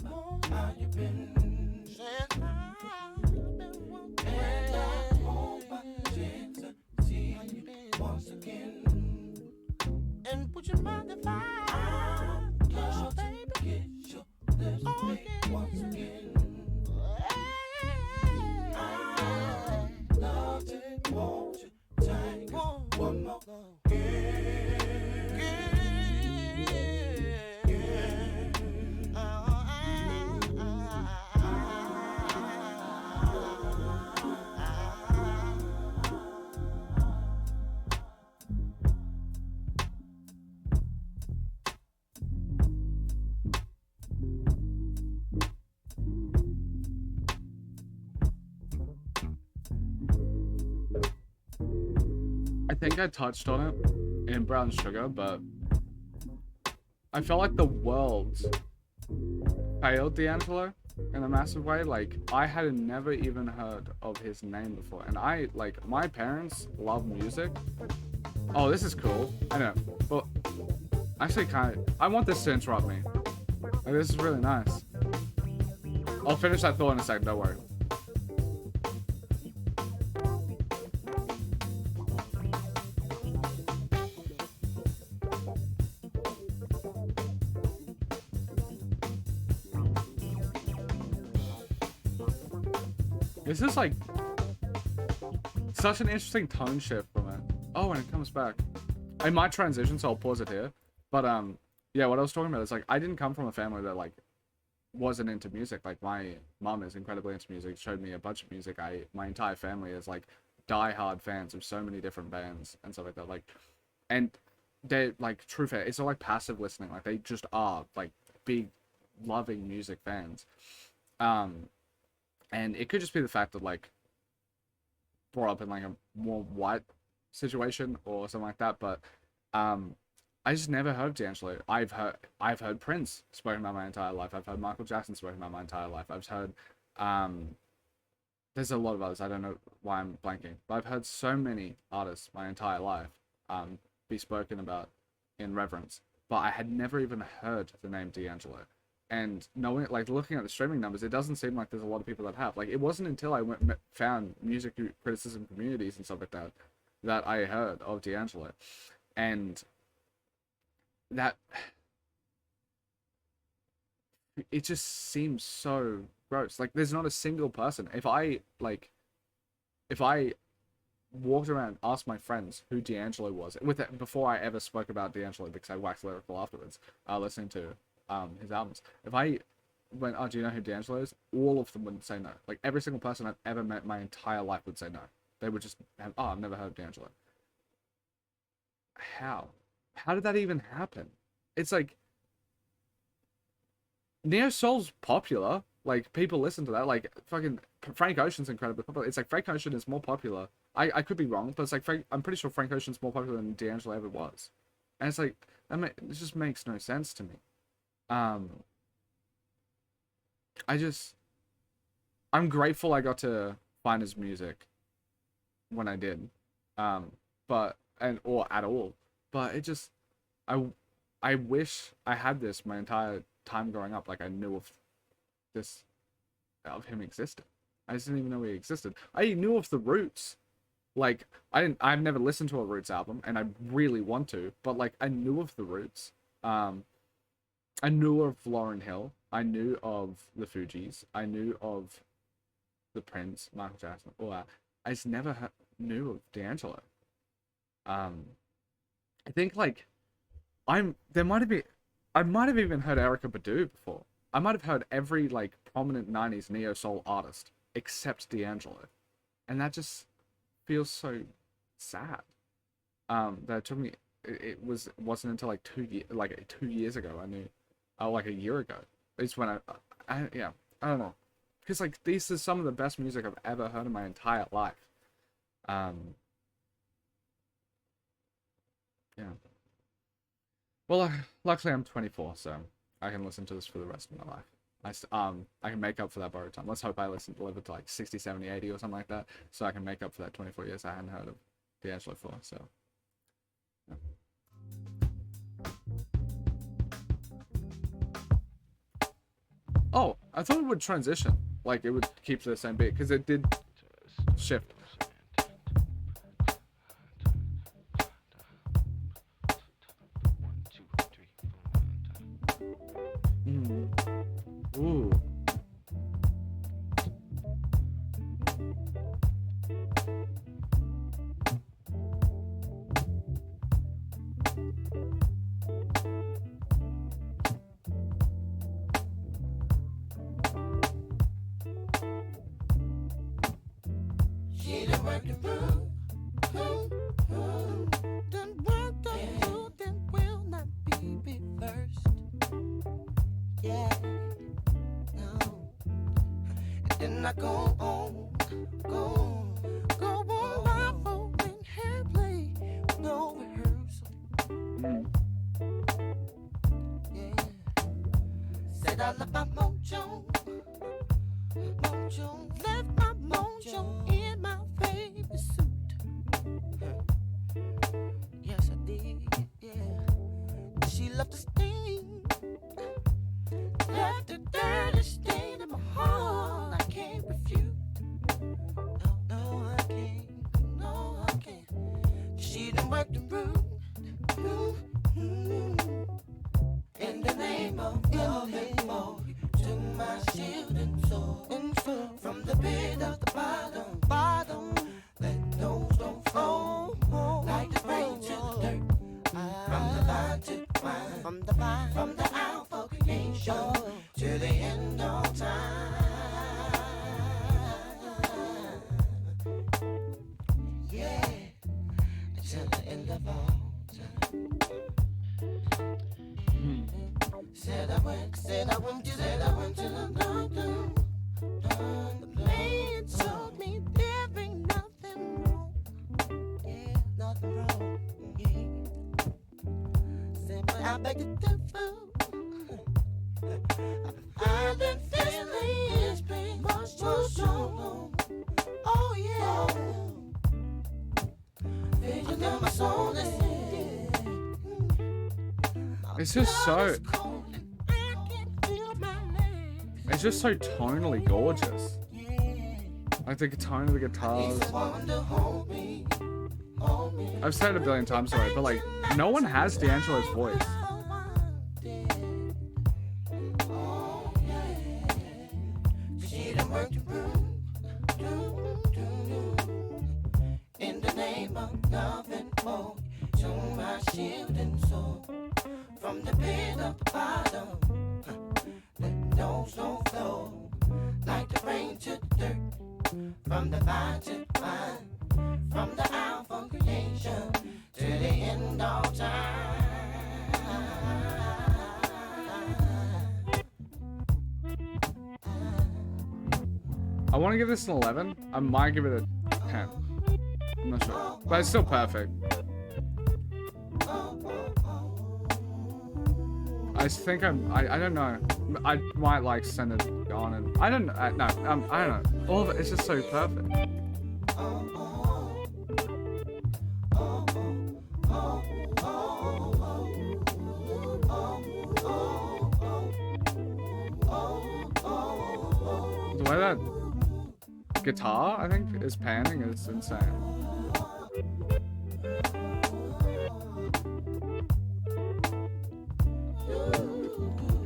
how you been. Said I've been wondering, and I hope I can see you once again. And would you mind if I kiss you, baby? Kiss your lips, baby, once again. I love to hold you tight. One more. I think I touched on it in Brown Sugar, but I felt like the world failed D'Angelo in a massive way. Like, I had never even heard of his name before, and my parents love music. Oh, this is cool. I know, but actually I want this to interrupt me. Like, this is really nice. I'll finish that thought in a second, don't worry. This is like such an interesting tone shift from it. Oh, and it comes back. I might transition, so I'll pause it here. But yeah, what I was talking about is like I didn't come from a family that like wasn't into music. Like my mom is incredibly into music, showed me a bunch of music. My entire family is like die-hard fans of so many different bands and stuff like that. Like, and they're like true fan. It's not like passive listening. Like they just are like big, loving music fans. And it could just be the fact that, like, brought up in, like, a more white situation or something like that, but, I just never heard of D'Angelo. I've heard Prince spoken about my entire life. I've heard Michael Jackson spoken about my entire life. I've heard, there's a lot of others. I don't know why I'm blanking, but I've heard so many artists my entire life, be spoken about in reverence, but I had never even heard the name D'Angelo. And knowing, like, looking at the streaming numbers, it doesn't seem like there's a lot of people that have. Like, it wasn't until I found music criticism communities and stuff like that that I heard of D'Angelo. And that, it just seems so gross. Like, there's not a single person. If I walked around, asked my friends who D'Angelo was, before I ever spoke about D'Angelo, because I waxed lyrical afterwards, listening to his albums. If I went, oh, do you know who D'Angelo is? All of them wouldn't say no. Like, every single person I've ever met my entire life would say no. They would just have, oh, I've never heard of D'Angelo. How? How did that even happen? It's like, Neo Soul's popular. Like, people listen to that. Like, fucking Frank Ocean's incredibly popular. It's like Frank Ocean is more popular. I could be wrong, but it's like I'm pretty sure Frank Ocean's more popular than D'Angelo ever was. And it's like, it just makes no sense to me. I'm grateful I got to find his music when I did, or at all, but I wish I had this my entire time growing up. Like, I knew of just of him existed. I just didn't even know he existed. I knew of the Roots. Like, I've never listened to a Roots album, and I really want to, but like, I knew of the Roots. I knew of Lauryn Hill. I knew of the Fugees. I knew of the Prince, Michael Jackson, all that. I just never knew of D'Angelo. I think like I might have even heard Erykah Badu before. I might have heard every like prominent 90s neo soul artist except D'Angelo. And that just feels so sad. That it took me it wasn't until like 2 years ago I knew, like a year ago. It's when I don't know. Because like these are some of the best music I've ever heard in my entire life. Yeah. Well, luckily I'm 24, so I can listen to this for the rest of my life. I can make up for that borrowed time. Let's hope I live it to like 60, 70, 80 or something like that, so I can make up for that 24 years I hadn't heard of D'Angelo for. So. Yeah. Oh, I thought it would transition. Like, it would keep to the same beat, because it did shift. Ooh. She done worked the room. Done worked the room, then will not be reversed. Yeah, no. And then I go on by folding hair play, no rehearsal. Yeah, said I left my mojo, left my mojo in my favorite suit. Yes, I did, yeah. She left a stain, left a dirty stain in my heart. I can't refute. No, I can't. She done worked the room. In the name of love and more, took my shield and sword. From the pit of the bottom, let those don't fall like the rain to the dirt. From the vine to the wine, from the alpha creation to the end of time. Yeah, till the end of all time. Said I went to the doctor. The man told me there ain't nothing wrong. Yeah, nothing wrong. Yeah. Said, but I beg to differ. I've been feeling this pain much too strong. Oh yeah. Vision of my soul is It's just so. It's just so tonally gorgeous. Like the tone of the guitars. I've said it a billion times already, but like, no one has D'Angelo's voice. In the name of love and more, to my shield and sword. From the pit of the bottom, let those don't flow like the rain to the dirt. From the vine to the vine, from the alpha creation to the end of time. I want to give this an 11. I might give it a 10. I'm not sure, but it's still perfect. I think I don't know. I might like send it on and I don't know. I don't know. All of it is just so perfect. way that guitar, I think, is panning is insane.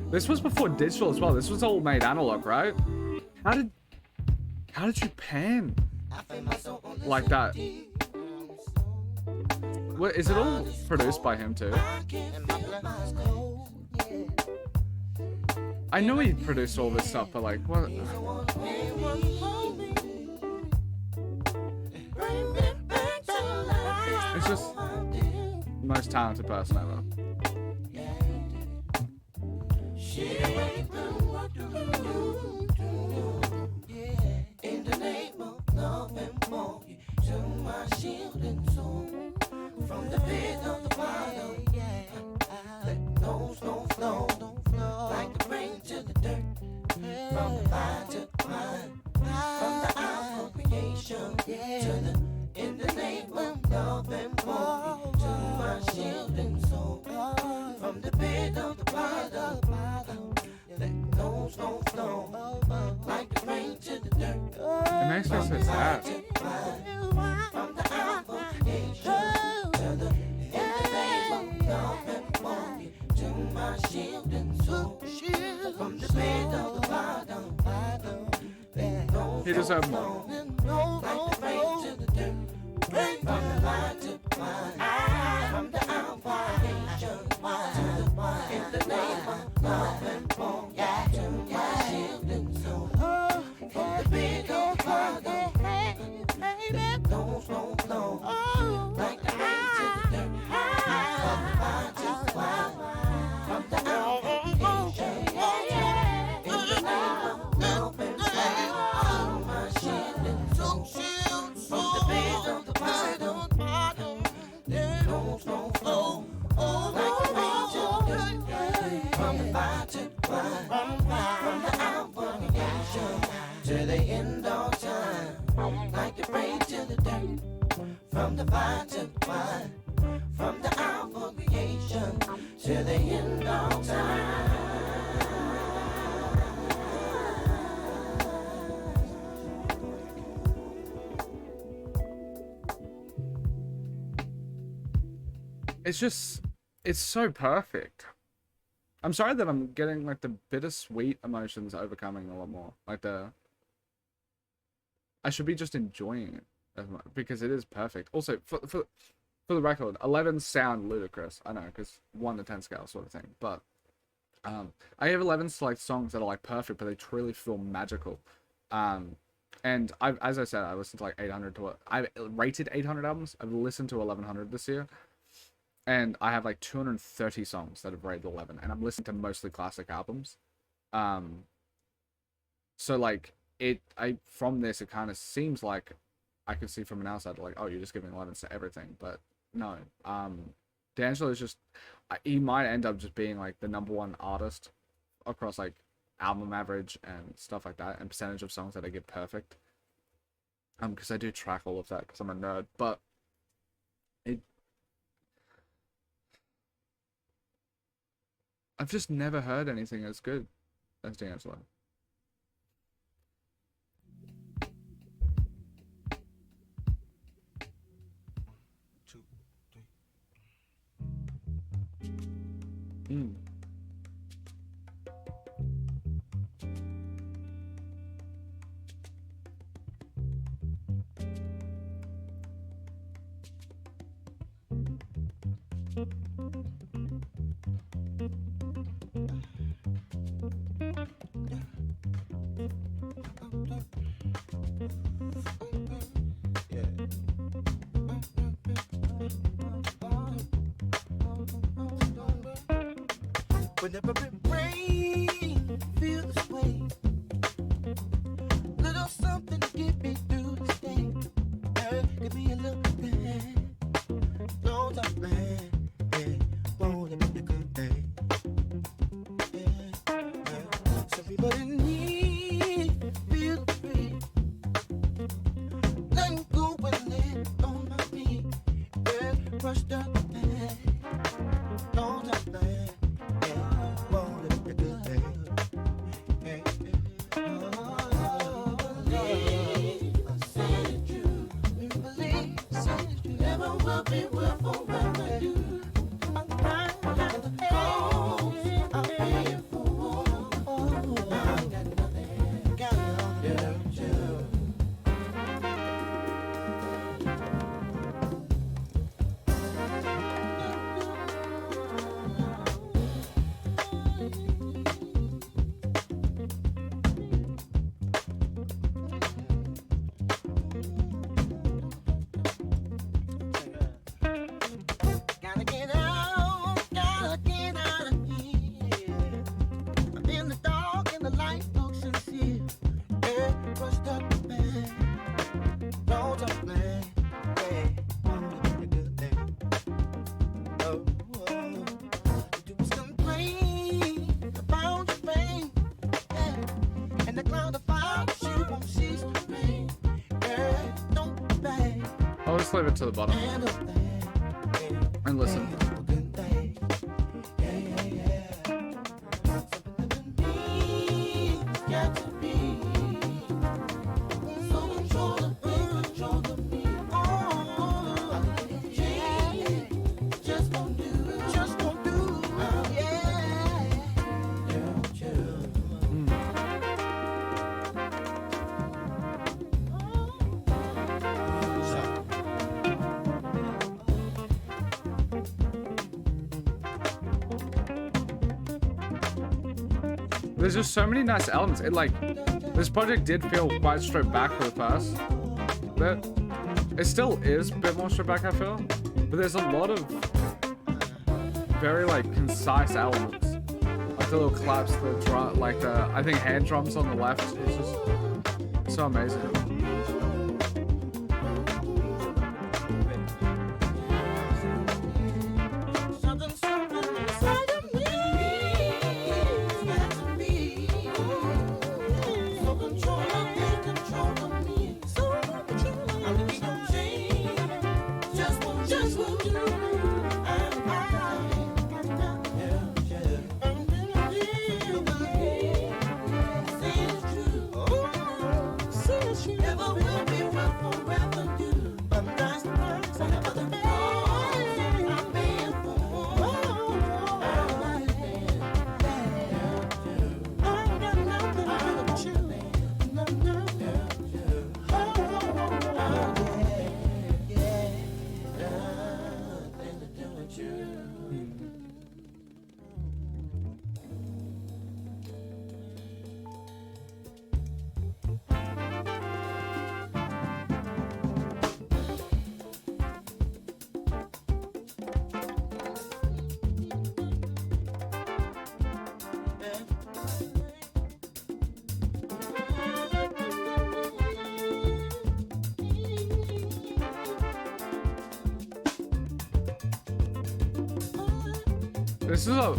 This was before digital as well. This was all made analog, right? How did you pan like that? What, is it all produced by him too? I know he produced all this stuff, but like, what? It's just the most talented person ever. In the name of love and more, to my shield and soul. From the pit of the bottom, let those don't flow like the rain to the dirt. From the vine to the vine, from the hour of creation to the. In the name of love and more, to my shield and soul. From the pit of the bottom, let those don't flow like the rain to the dirt. It makes me so sad. From the hour of creation to the. In the name of love and more, to my shield and soul. From the pit of the bottom, let those He deserved more. like the rain to the dirt. From the line to the line, from the outpouration to the wine. In the name of love and more, to my shield and soul. From the big of the bottom, let those won't flow like the rain to the dirt. From the vine to the wine, from the outpouration in the name of love and more, to my shield and soul. From the bed of the bottom, let those don't flow like the rain to the dirt. From the fire to the wine, from the outward creation to the end of time, like the rain to the dirt. From the fire to the wine, from the outward creation to the end of time. It's just, it's so perfect. I'm sorry that I'm getting like the bittersweet emotions overcoming a lot more. Like I should be just enjoying it as much, because it is perfect. Also, for the record, 11s sound ludicrous. I know, because 1 to 10 scale sort of thing. But I have 11s to like songs that are like perfect, but they truly feel magical. And as I said, I listened to like 800 to it. I rated 800 albums. I've listened to 1100 this year. And I have like 230 songs that have rated 11, and I'm listening to mostly classic albums. So like from this, it kind of seems like I could see from an outsider, like, oh, you're just giving 11s to everything, but no. D'Angelo is just, he might end up just being like the #1 artist across like album average and stuff like that, and percentage of songs that I get perfect. Because I do track all of that because I'm a nerd, but I've just never heard anything as good as D'Angelo. Two, three. Whenever it rains, feel this way. Little something to get me through this day. Give me a little bit. Don't stop playing. Yeah, won't it be a good day? Yeah. Some people in need feel free. Letting go and let on my feet. Yeah, crushed up the pain. Don't stop playing. will be will forever do. I'll just leave it to the bottom and listen. There's just so many nice elements. It like, this project did feel quite stripped back for the first bit. It still is a bit more stripped back, I feel. But there's a lot of very like concise elements. Like the little claps, the drum, like the, I think hand drums on the left is just so amazing.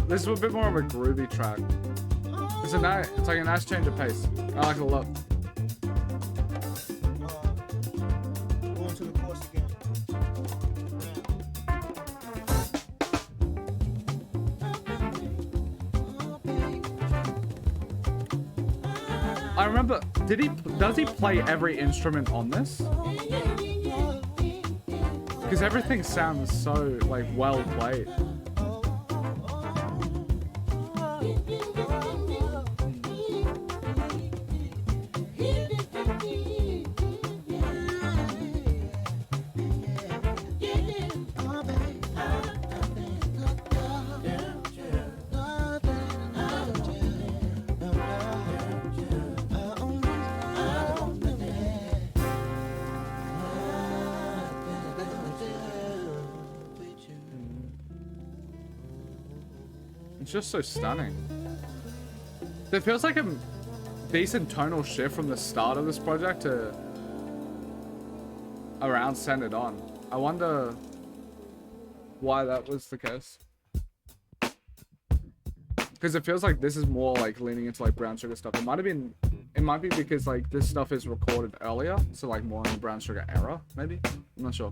This is a bit more of a groovy track. It's like a nice change of pace. I like it a lot. Going to the chorus again. I remember, does he play every instrument on this? Because everything sounds so like well played. It's just so stunning. It feels like a decent tonal shift from the start of this project to around Send It On. I wonder why that was the case. Because it feels like this is more like leaning into like Brown Sugar stuff. It might be because like this stuff is recorded earlier, so like more in the Brown Sugar era, maybe? I'm not sure.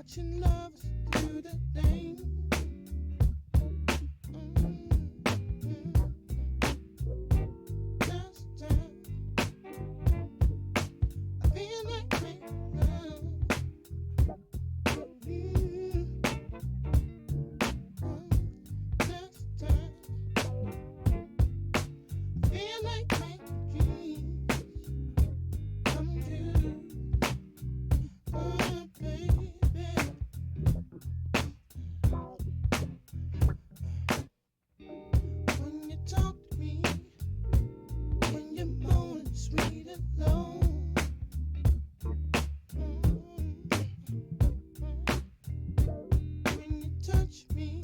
Watching lovers do the thing. Just I feel like making love. Just feel like making dreams come true. Oh, baby. When you talk to me, when you're moaning sweet and low. When you touch me,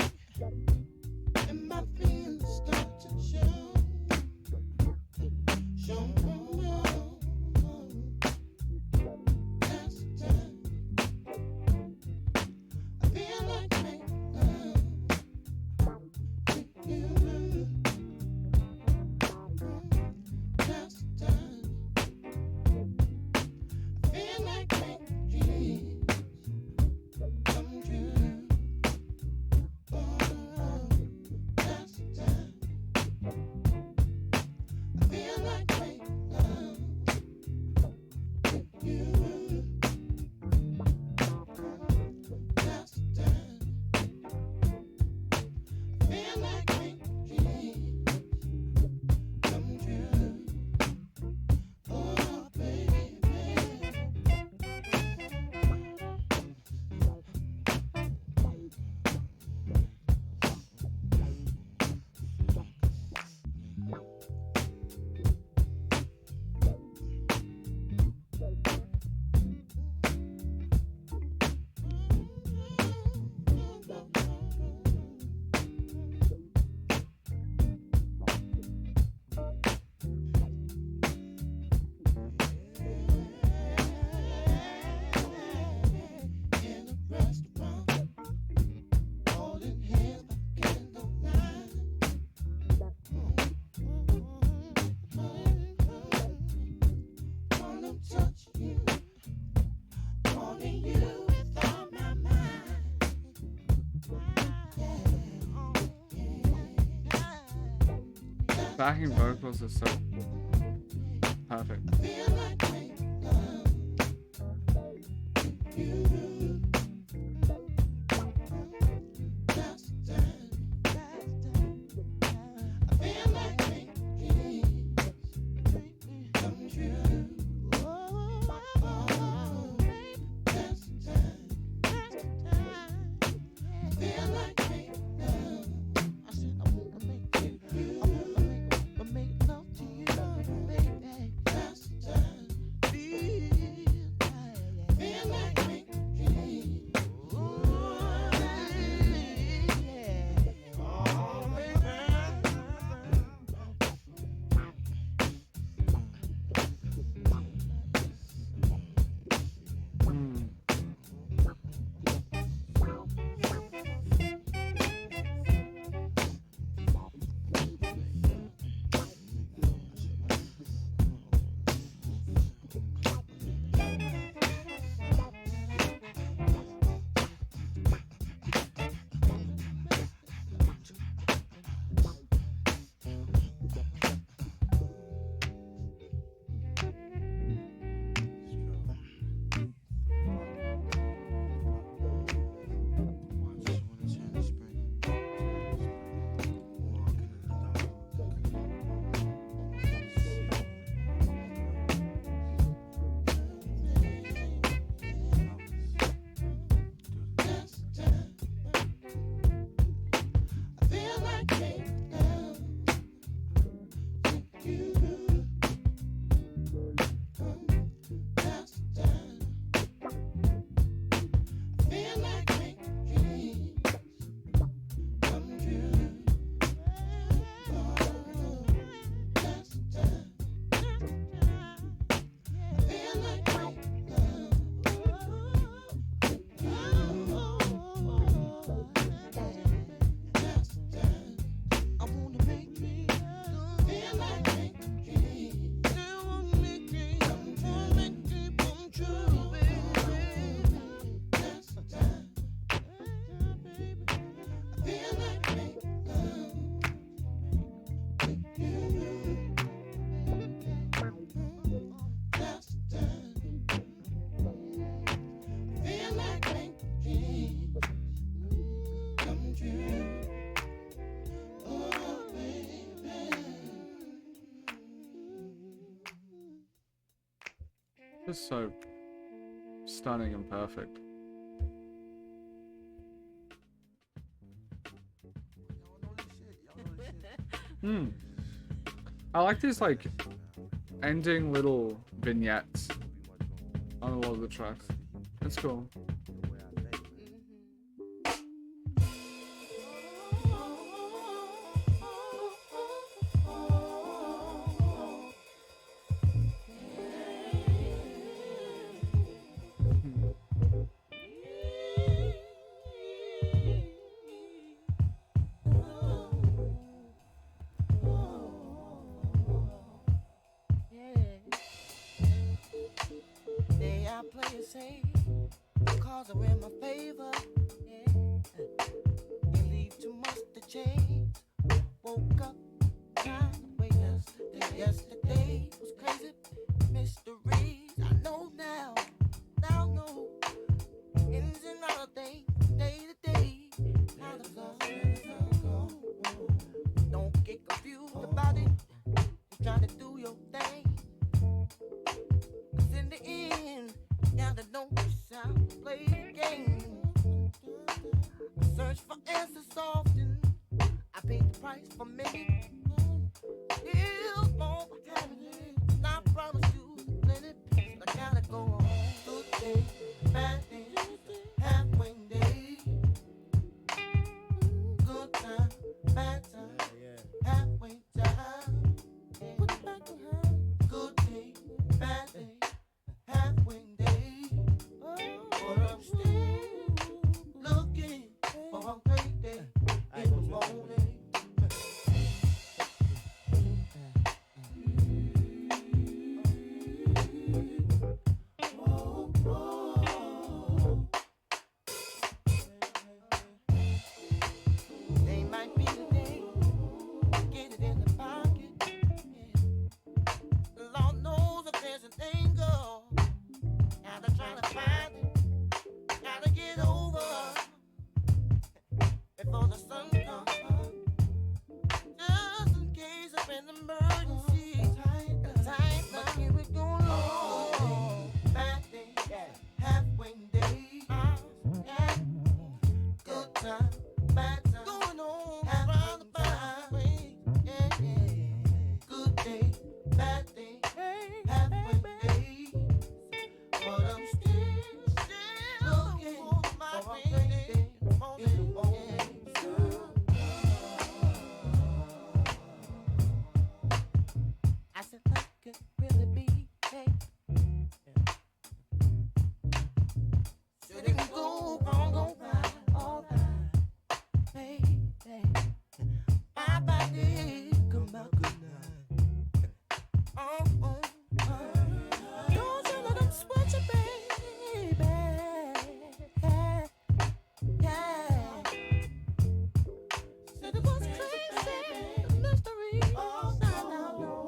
and my feelings start to show. Show. That's the time. I feel like making love with you. That's the time. I feel like making dreams come true. Oh, that's the time. I feel like making love with you. That's the time. I feel like making dreams come true. Oh, baby. In a restaurant, holding hands by candlelight. Wanna touch you, wanting you with all my mind. Backing vocals are so perfect. I feel like making love with you. That's the time. I feel like making dreams come true. Oh, that's the time. I feel like making love. I said I wanna make you. I wanna make love to you, baby. That's the time. Just so stunning and perfect. I like these like ending little vignettes on a lot of the tracks. It's cool. They I play it safe, cause are in my favor. Yeah. You leave too much to change. Woke up, kind of way yesterday. Yesterday was crazy. Mysteries I know now. Now know ins and outs of things, day to day. How the flow go. Don't get confused about it. You're trying to do your thing. In the end, gotta know how to play the game. I search for answers often. I pay the price for many. Still more for having it. And I promise you plenty peace. I gotta go on. Good day, bad day, halfway day. Good time, bad time, halfway time. Put it back behind. Good day, bad day. Halfway day, but I'm still looking for a great day in the morning. Oh, oh. They might be the day, get it in the pocket. Yeah. The Lord knows if there's an angle. Gotta try to find it. Gotta get over before the sun comes up. Just in case of an emergency. Tight now, here we go. Oh, bad day, halfway day. Yeah. Good time, bad time. Going on around the byway. Yeah, yeah. Good day, bad day, halfway day. But I'm still looking for my great day in the morning. I said that could really be, hey. Shouldn't go wrong, go right, all right, hey, hey. My body come out good night. Oh, oh, oh. Don't you let them switch it, baby. Yeah, yeah. Said it was crazy, mystery. Oh, no.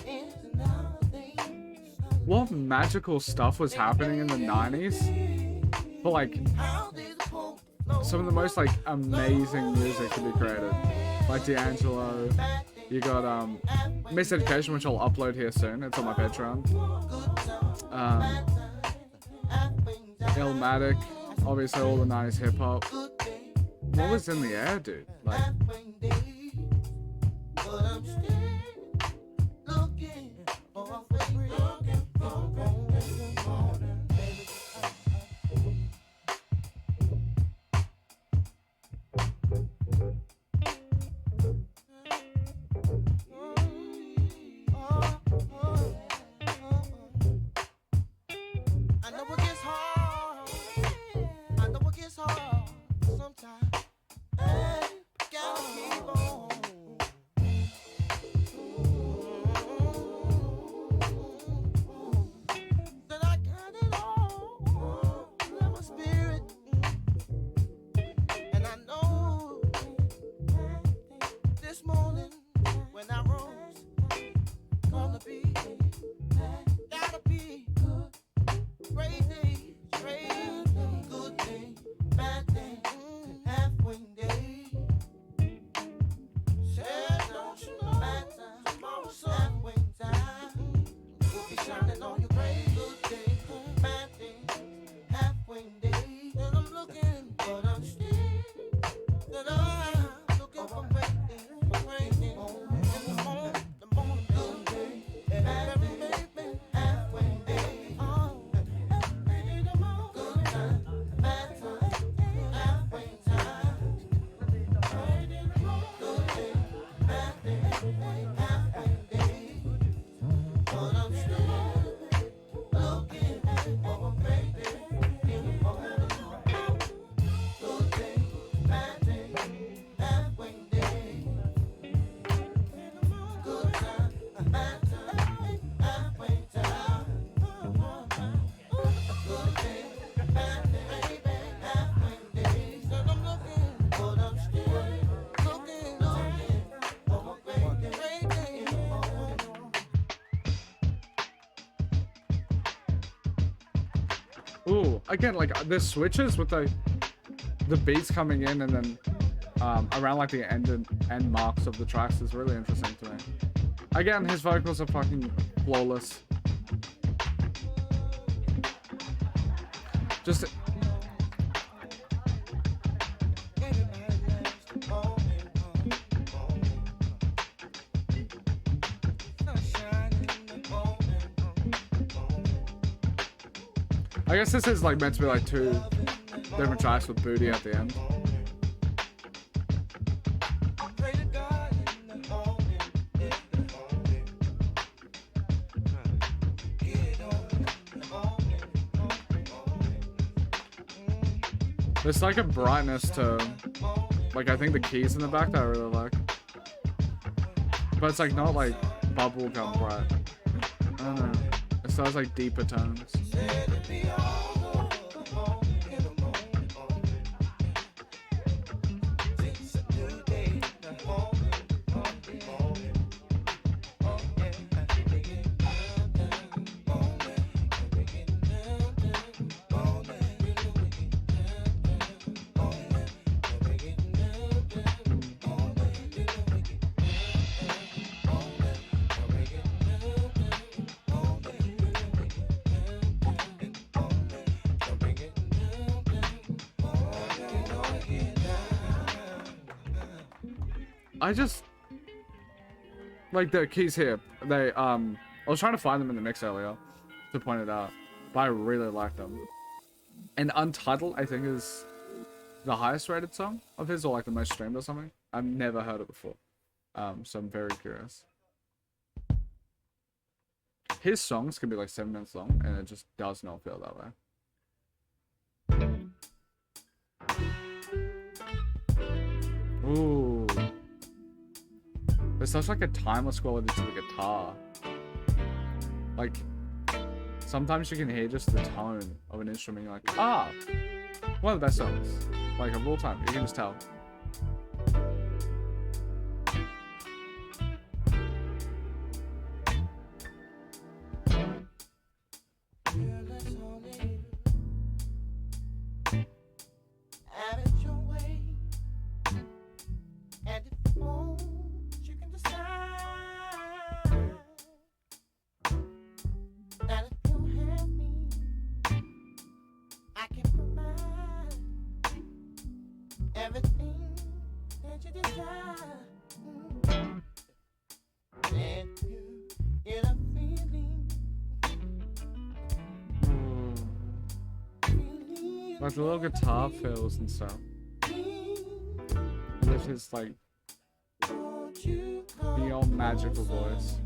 Ins and outs of things. What magical stuff was happening in the 90s? For like How these hope flow. some of the most like amazing music to be created. Like D'Angelo. You got Miseducation, which I'll upload here soon. It's on my Patreon. Illmatic, obviously all the 90s hip hop. What was in the air, dude? Like, I know it gets hard. I know it gets hard sometimes. Hey, gotta keep on. again, like the switches with the beats coming in and then around like the end marks of the tracks is really interesting to me. Again, his vocals are fucking flawless. Just I guess this is like meant to be like two different tracks with Booty at the end. There's like a brightness to, like, I think the keys in the back that I really like. But it's like not like bubblegum bright. I don't know. It sounds like deeper tones. I just like the keys here. They I was trying to find them in the mix earlier to point it out, but I really like them. And Untitled, I think, is the highest rated song of his, or like the most streamed or something. I've never heard it before, so I'm very curious. His songs can be like 7 minutes long, and it just does not feel that way. Ooh. There's such like a timeless quality to the guitar. Like, sometimes you can hear just the tone of an instrument. You're like, ah, one of the best songs, like, of all time. You can just tell. Like the little guitar fills and stuff. With his like beyond magical voice.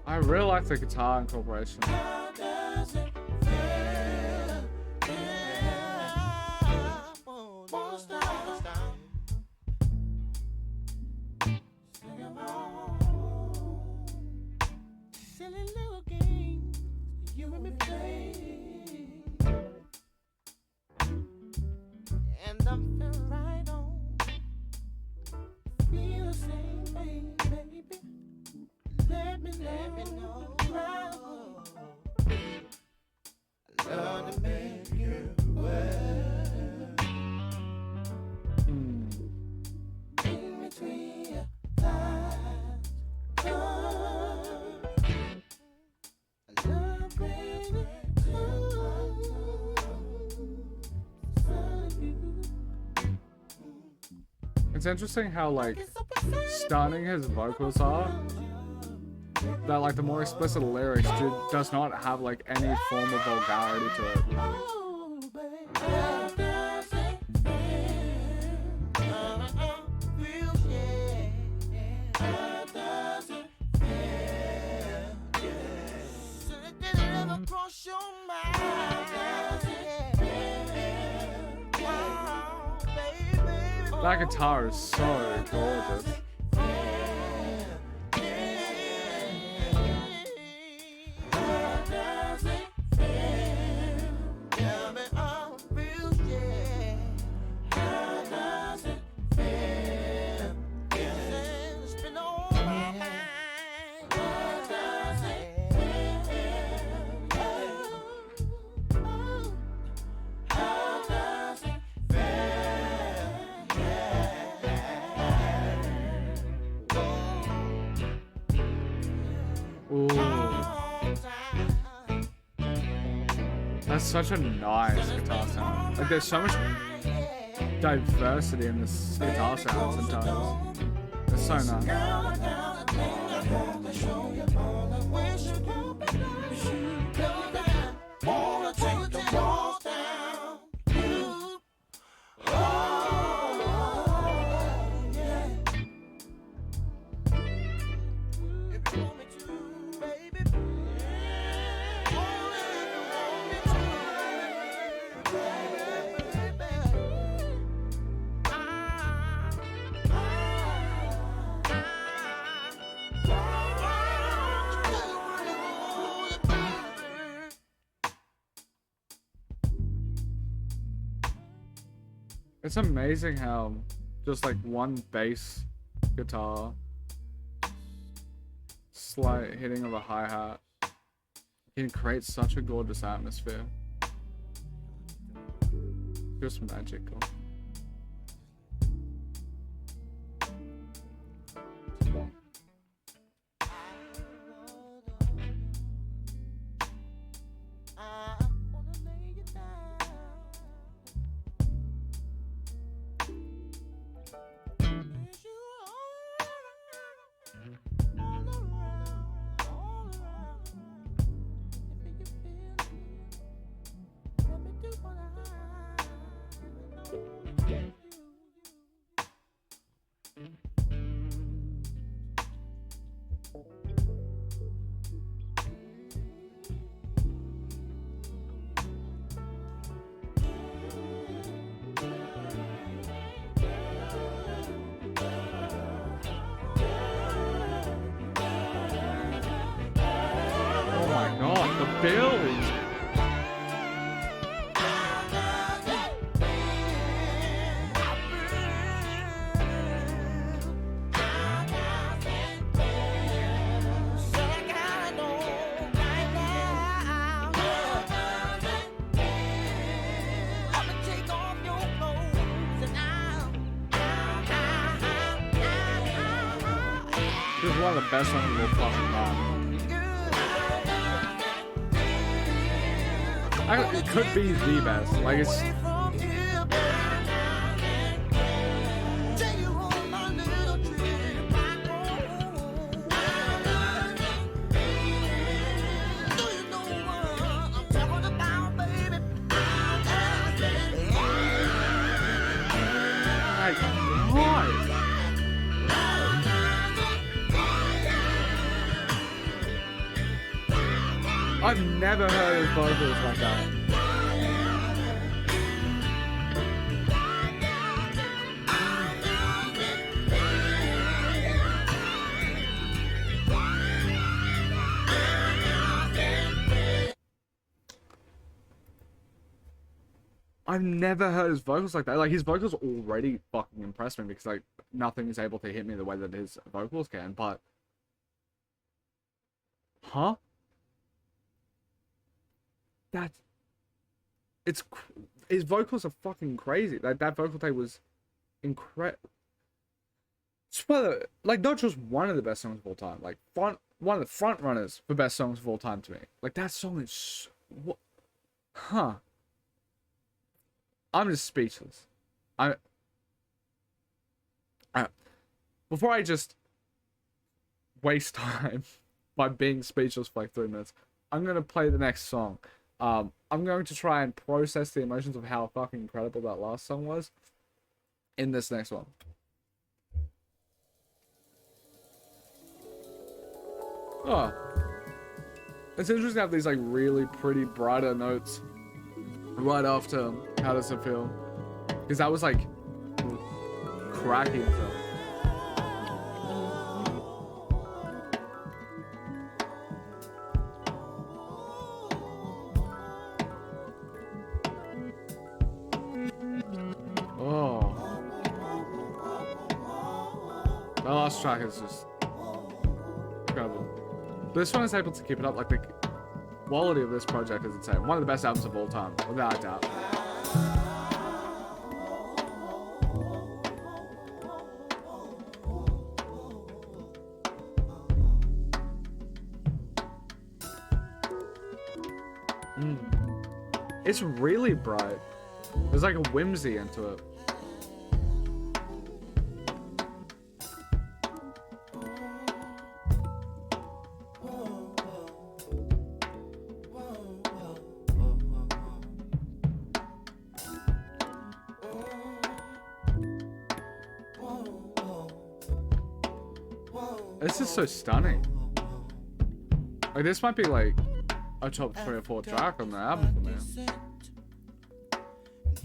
I really like the guitar incorporation. It's interesting how like stunning his vocals are. That like the more explicit lyrics does not have like any form of vulgarity to it. cross your mind? Oh, baby, That guitar is so gorgeous. Tell me how it feels, yeah. How does it feel? It's been on my mind. How does it feel? How does it Ooh, that's such a nice guitar sound. Like, there's so much diversity in this guitar sound sometimes. It's so nice. It's amazing how just like one bass guitar, slight hitting of a hi-hat can create such a gorgeous atmosphere. Just magical. Oh my god, the build! This is one of the best songs of all fucking time. It could be the best. Like, it's... My God! I've never heard his vocals like that. I've never heard his vocals like that. Like, his vocals already fucking impress me because, like, nothing is able to hit me the way that his vocals can, but... Huh? That's... It's... His vocals are fucking crazy. Like, that vocal take was incredible. It's one of the, like, not just one of the best songs of all time. Like, one of the front runners for best songs of all time to me. Like, that song is... What? Huh. I'm just speechless. Before I just waste time by being speechless for like 3 minutes, I'm gonna play the next song. I'm going to try and process the emotions of how fucking incredible that last song was in this next one. Oh. It's interesting to have these like really pretty brighter notes right after How Does It Feel? Because that was like cracking stuff. Oh. The last track is just incredible. This one is able to keep it up. Like the quality of this project is insane. One of the best albums of all time, without a doubt. It's really bright. There's like a whimsy into it. This is so stunning. Like this might be like a top 3 or 4 track on the album for me.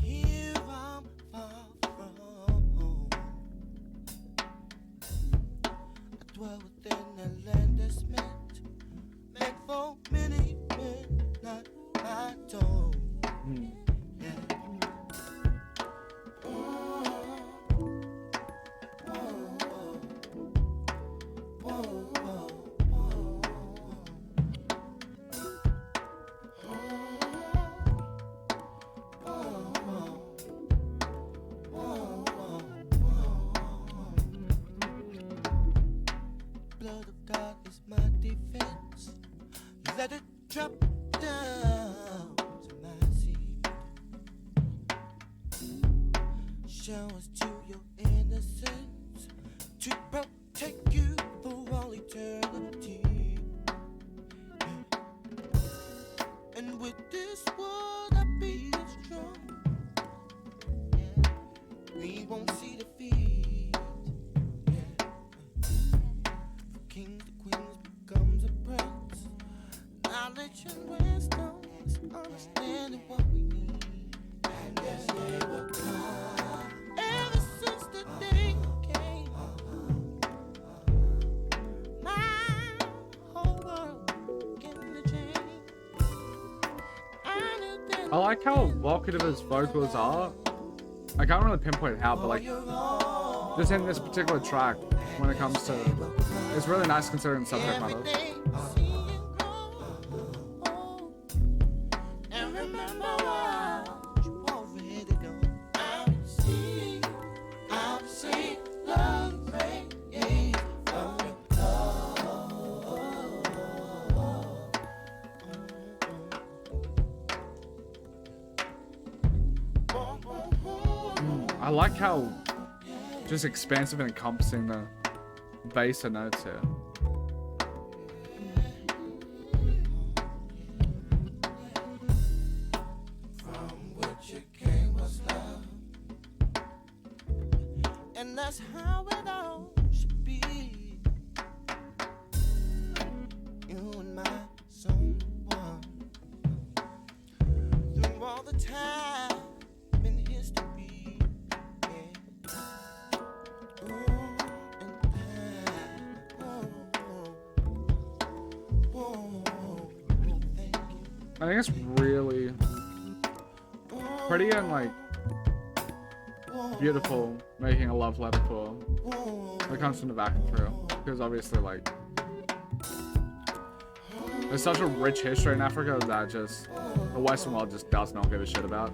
Here I'm far from home. I dwell within a land that's meant for many men, not my own. Blood of God is my defense. Let it drop down to my seat. Showers to your innocence to protect you for all eternity. And with this word I be strong. We won't see defeat. Kings to queens becomes a prince. Knowledge and wisdom is understanding what we need. And this day will come. Ever since the day came, my whole world began to change. I knew then I like how evocative his vocals are. I can't really pinpoint how, but like just in this particular track, when it comes to, it's really nice considering the subject matter. every day see you grow. And remember what you already know. I've seen love radiate from your I like how just expansive and encompassing the bass and notes here. From which it came was love. And that's how it all should be. You and my someone. Through all the time in history. Yeah. Ooh, and thank you. I think it's really pretty and like beautiful, making a love letter for when it comes from the back and through. Because obviously like there's such a rich history in Africa that just the Western world just does not give a shit about.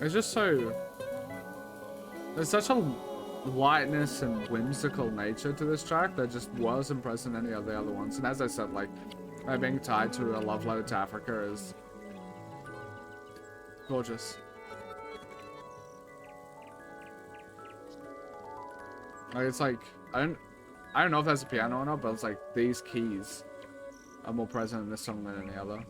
It's just so, there's such a lightness and whimsical nature to this track that just wasn't present in any of the other ones. And as I said, like being tied to a love letter to Africa is Gorgeous. Like, it's like, I don't know if that's a piano or not, but it's like these keys are more present in this song than any other.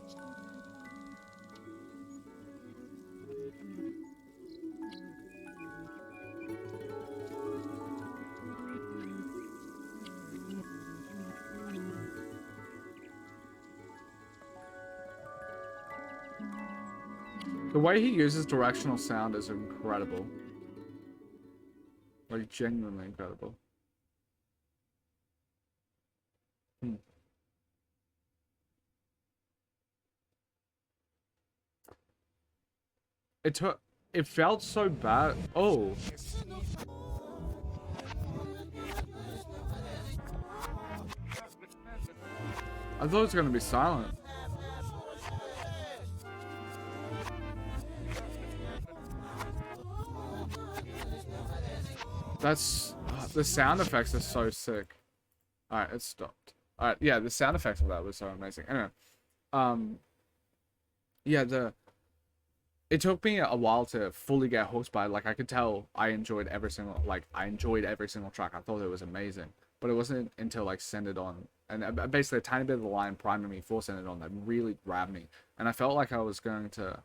The way he uses directional sound is incredible. Like, genuinely incredible. It felt so bad. Oh. I thought it was gonna be silent. That's the sound effects are so sick. Alright, it stopped. Alright, yeah, the sound effects of that was so amazing. Anyway, yeah, it took me a while to fully get hooked by it. Like, I could tell I enjoyed every single track. I thought it was amazing, but it wasn't until like Send It On and basically a tiny bit of the line priming me for Send It On that really grabbed me, and I felt like I was going to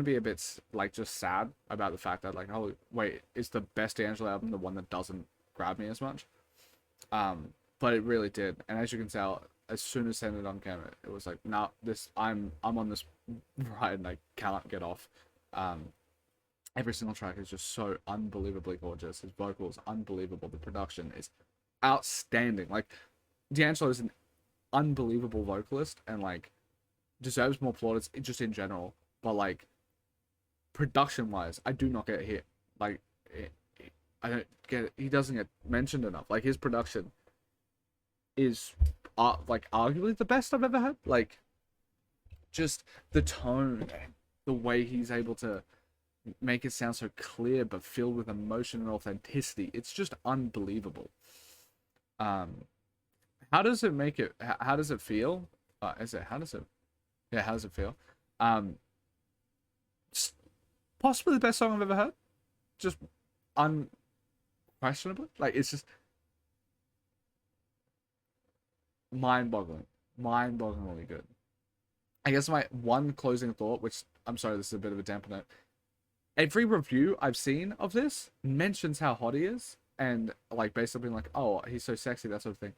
be a bit like just sad about the fact that, like, oh wait, is the best D'Angelo album the one that doesn't grab me as much? But it really did, and as you can tell, as soon as Send It On came, it was like, nah, I'm on this ride and I cannot get off. Every single track is just so unbelievably gorgeous. His vocals unbelievable. The production is outstanding. Like, D'Angelo is an unbelievable vocalist and like deserves more plaudits just in general. But like, production wise, I do not get hit. Like, I don't get it. He doesn't get mentioned enough. Like, his production is like arguably the best I've ever had. Like, just the tone, the way he's able to make it sound so clear but filled with emotion and authenticity, it's just unbelievable. How does it make it? How does it feel? How does it feel? Possibly the best song I've ever heard. Just unquestionably. Like, it's just mind-bogglingly good. I guess my one closing thought, which I'm sorry, this is a bit of a damper note. Every review I've seen of this mentions how hot he is, and like basically being like, oh, he's so sexy, that sort of thing.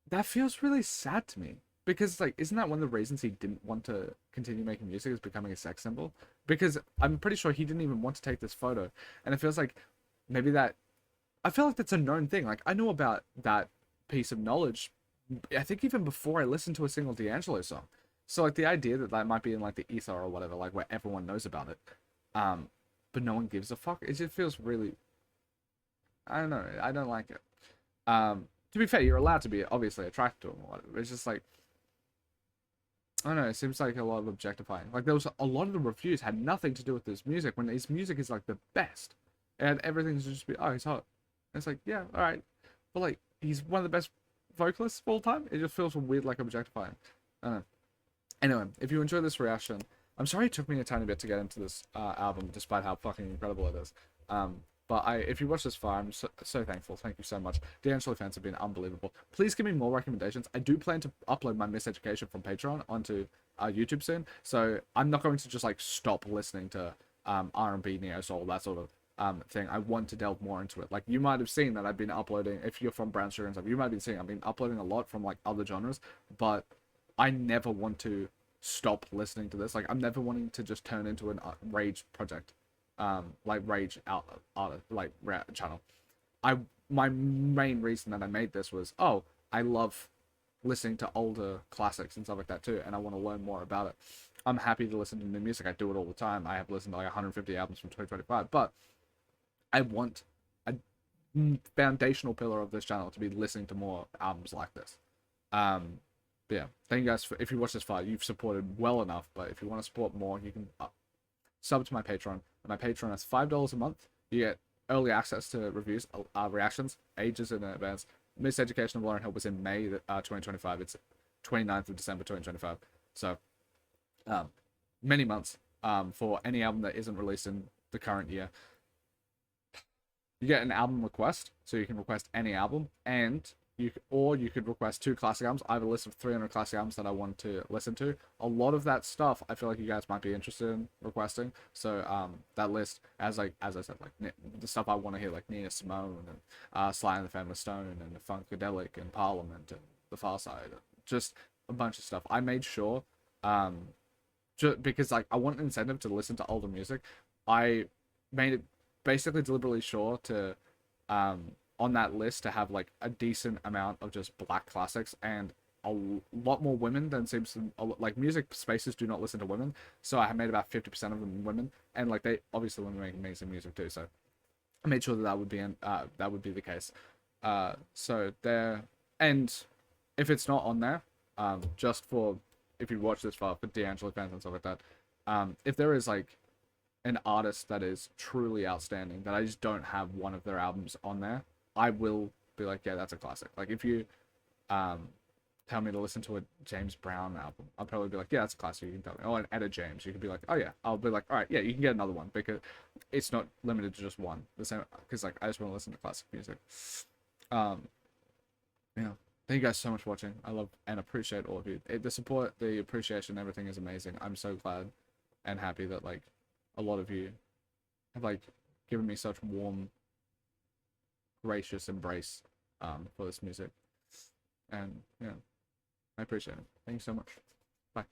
That feels really sad to me, because like, isn't that one of the reasons he didn't want to continue making music, is becoming a sex symbol? Because I'm pretty sure he didn't even want to take this photo, and it feels like maybe I feel like that's a known thing. Like, I know about that piece of knowledge, I think even before I listened to a single D'Angelo song. So like, the idea that might be in like the ether or whatever, like where everyone knows about it, but no one gives a fuck, it just feels really, I don't know, I don't like it. To be fair, you're allowed to be obviously attracted to him or whatever. It's just like, I don't know, it seems like a lot of objectifying. Like, there was a lot of the reviews had nothing to do with his music, when his music is like the best, and everything's just be, oh, he's hot. And it's like, yeah, all right, but like, he's one of the best vocalists of all time. It just feels weird, like objectifying. I don't know. Anyway, if you enjoyed this reaction, I'm sorry it took me a tiny bit to get into this album, despite how fucking incredible it is. But if you watched this far, I'm so thankful. Thank you so much. D'Angelo fans have been unbelievable. Please give me more recommendations. I do plan to upload my Miseducation from Patreon onto YouTube soon, so I'm not going to just like stop listening to R&B, neo soul, that sort of thing. I want to delve more into it. Like, you might have seen that I've been uploading, if you're from Brown Sugar and stuff, you might be seeing I've been uploading a lot from like other genres, but I never want to stop listening to this. Like, I'm never wanting to just turn into an rage project, like rage out like channel. My main reason that I made this was, oh, I love listening to older classics and stuff like that too, and I want to learn more about it. I'm happy to listen to new music. I do it all the time. I have listened to like 150 albums from 2025, but I want a foundational pillar of this channel to be listening to more albums like this. But yeah, thank you guys for, if you watched this far, you've supported well enough, but if you want to support more, you can sub to my Patreon. And my Patreon is $5 a month. You get early access to reviews, reactions, ages in advance. Miseducation of Lauren Hill was in May 2025. It's 29th of December 2025. So, many months for any album that isn't released in the current year. You get an album request, so you can request any album, and you could request 2 classic albums. I have a list of 300 classic albums that I want to listen to. A lot of that stuff I feel like you guys might be interested in requesting. So that list, as I said, like the stuff I want to hear, like Nina Simone and Sly and the Family Stone and Funkadelic and Parliament and The Far Side, just a bunch of stuff. I made sure, just because like I want an incentive to listen to older music. I made it basically deliberately sure to on that list to have like a decent amount of just black classics and a lot more women than seems to, like music spaces do not listen to women, so I made about 50% of them women, and like they obviously women make amazing music too, so I made sure that would be the case. So there, and if it's not on there, just for if you watch this far for D'Angelo fans and stuff like that, if there is like an artist that is truly outstanding that I just don't have one of their albums on there, I will be like, yeah, that's a classic. Like if you tell me to listen to a James Brown album, I'll probably be like, yeah, that's a classic. You can tell me. Oh, and Etta James, you could be like, oh yeah. I'll be like, all right, yeah, you can get another one, because it's not limited to just one. The same, because like I just want to listen to classic music. Yeah. Thank you guys so much for watching. I love and appreciate all of you. The support, the appreciation, everything is amazing. I'm so glad and happy that like a lot of you have like given me such warm, gracious embrace for this music. And yeah, I appreciate it. Thank you so much. Bye.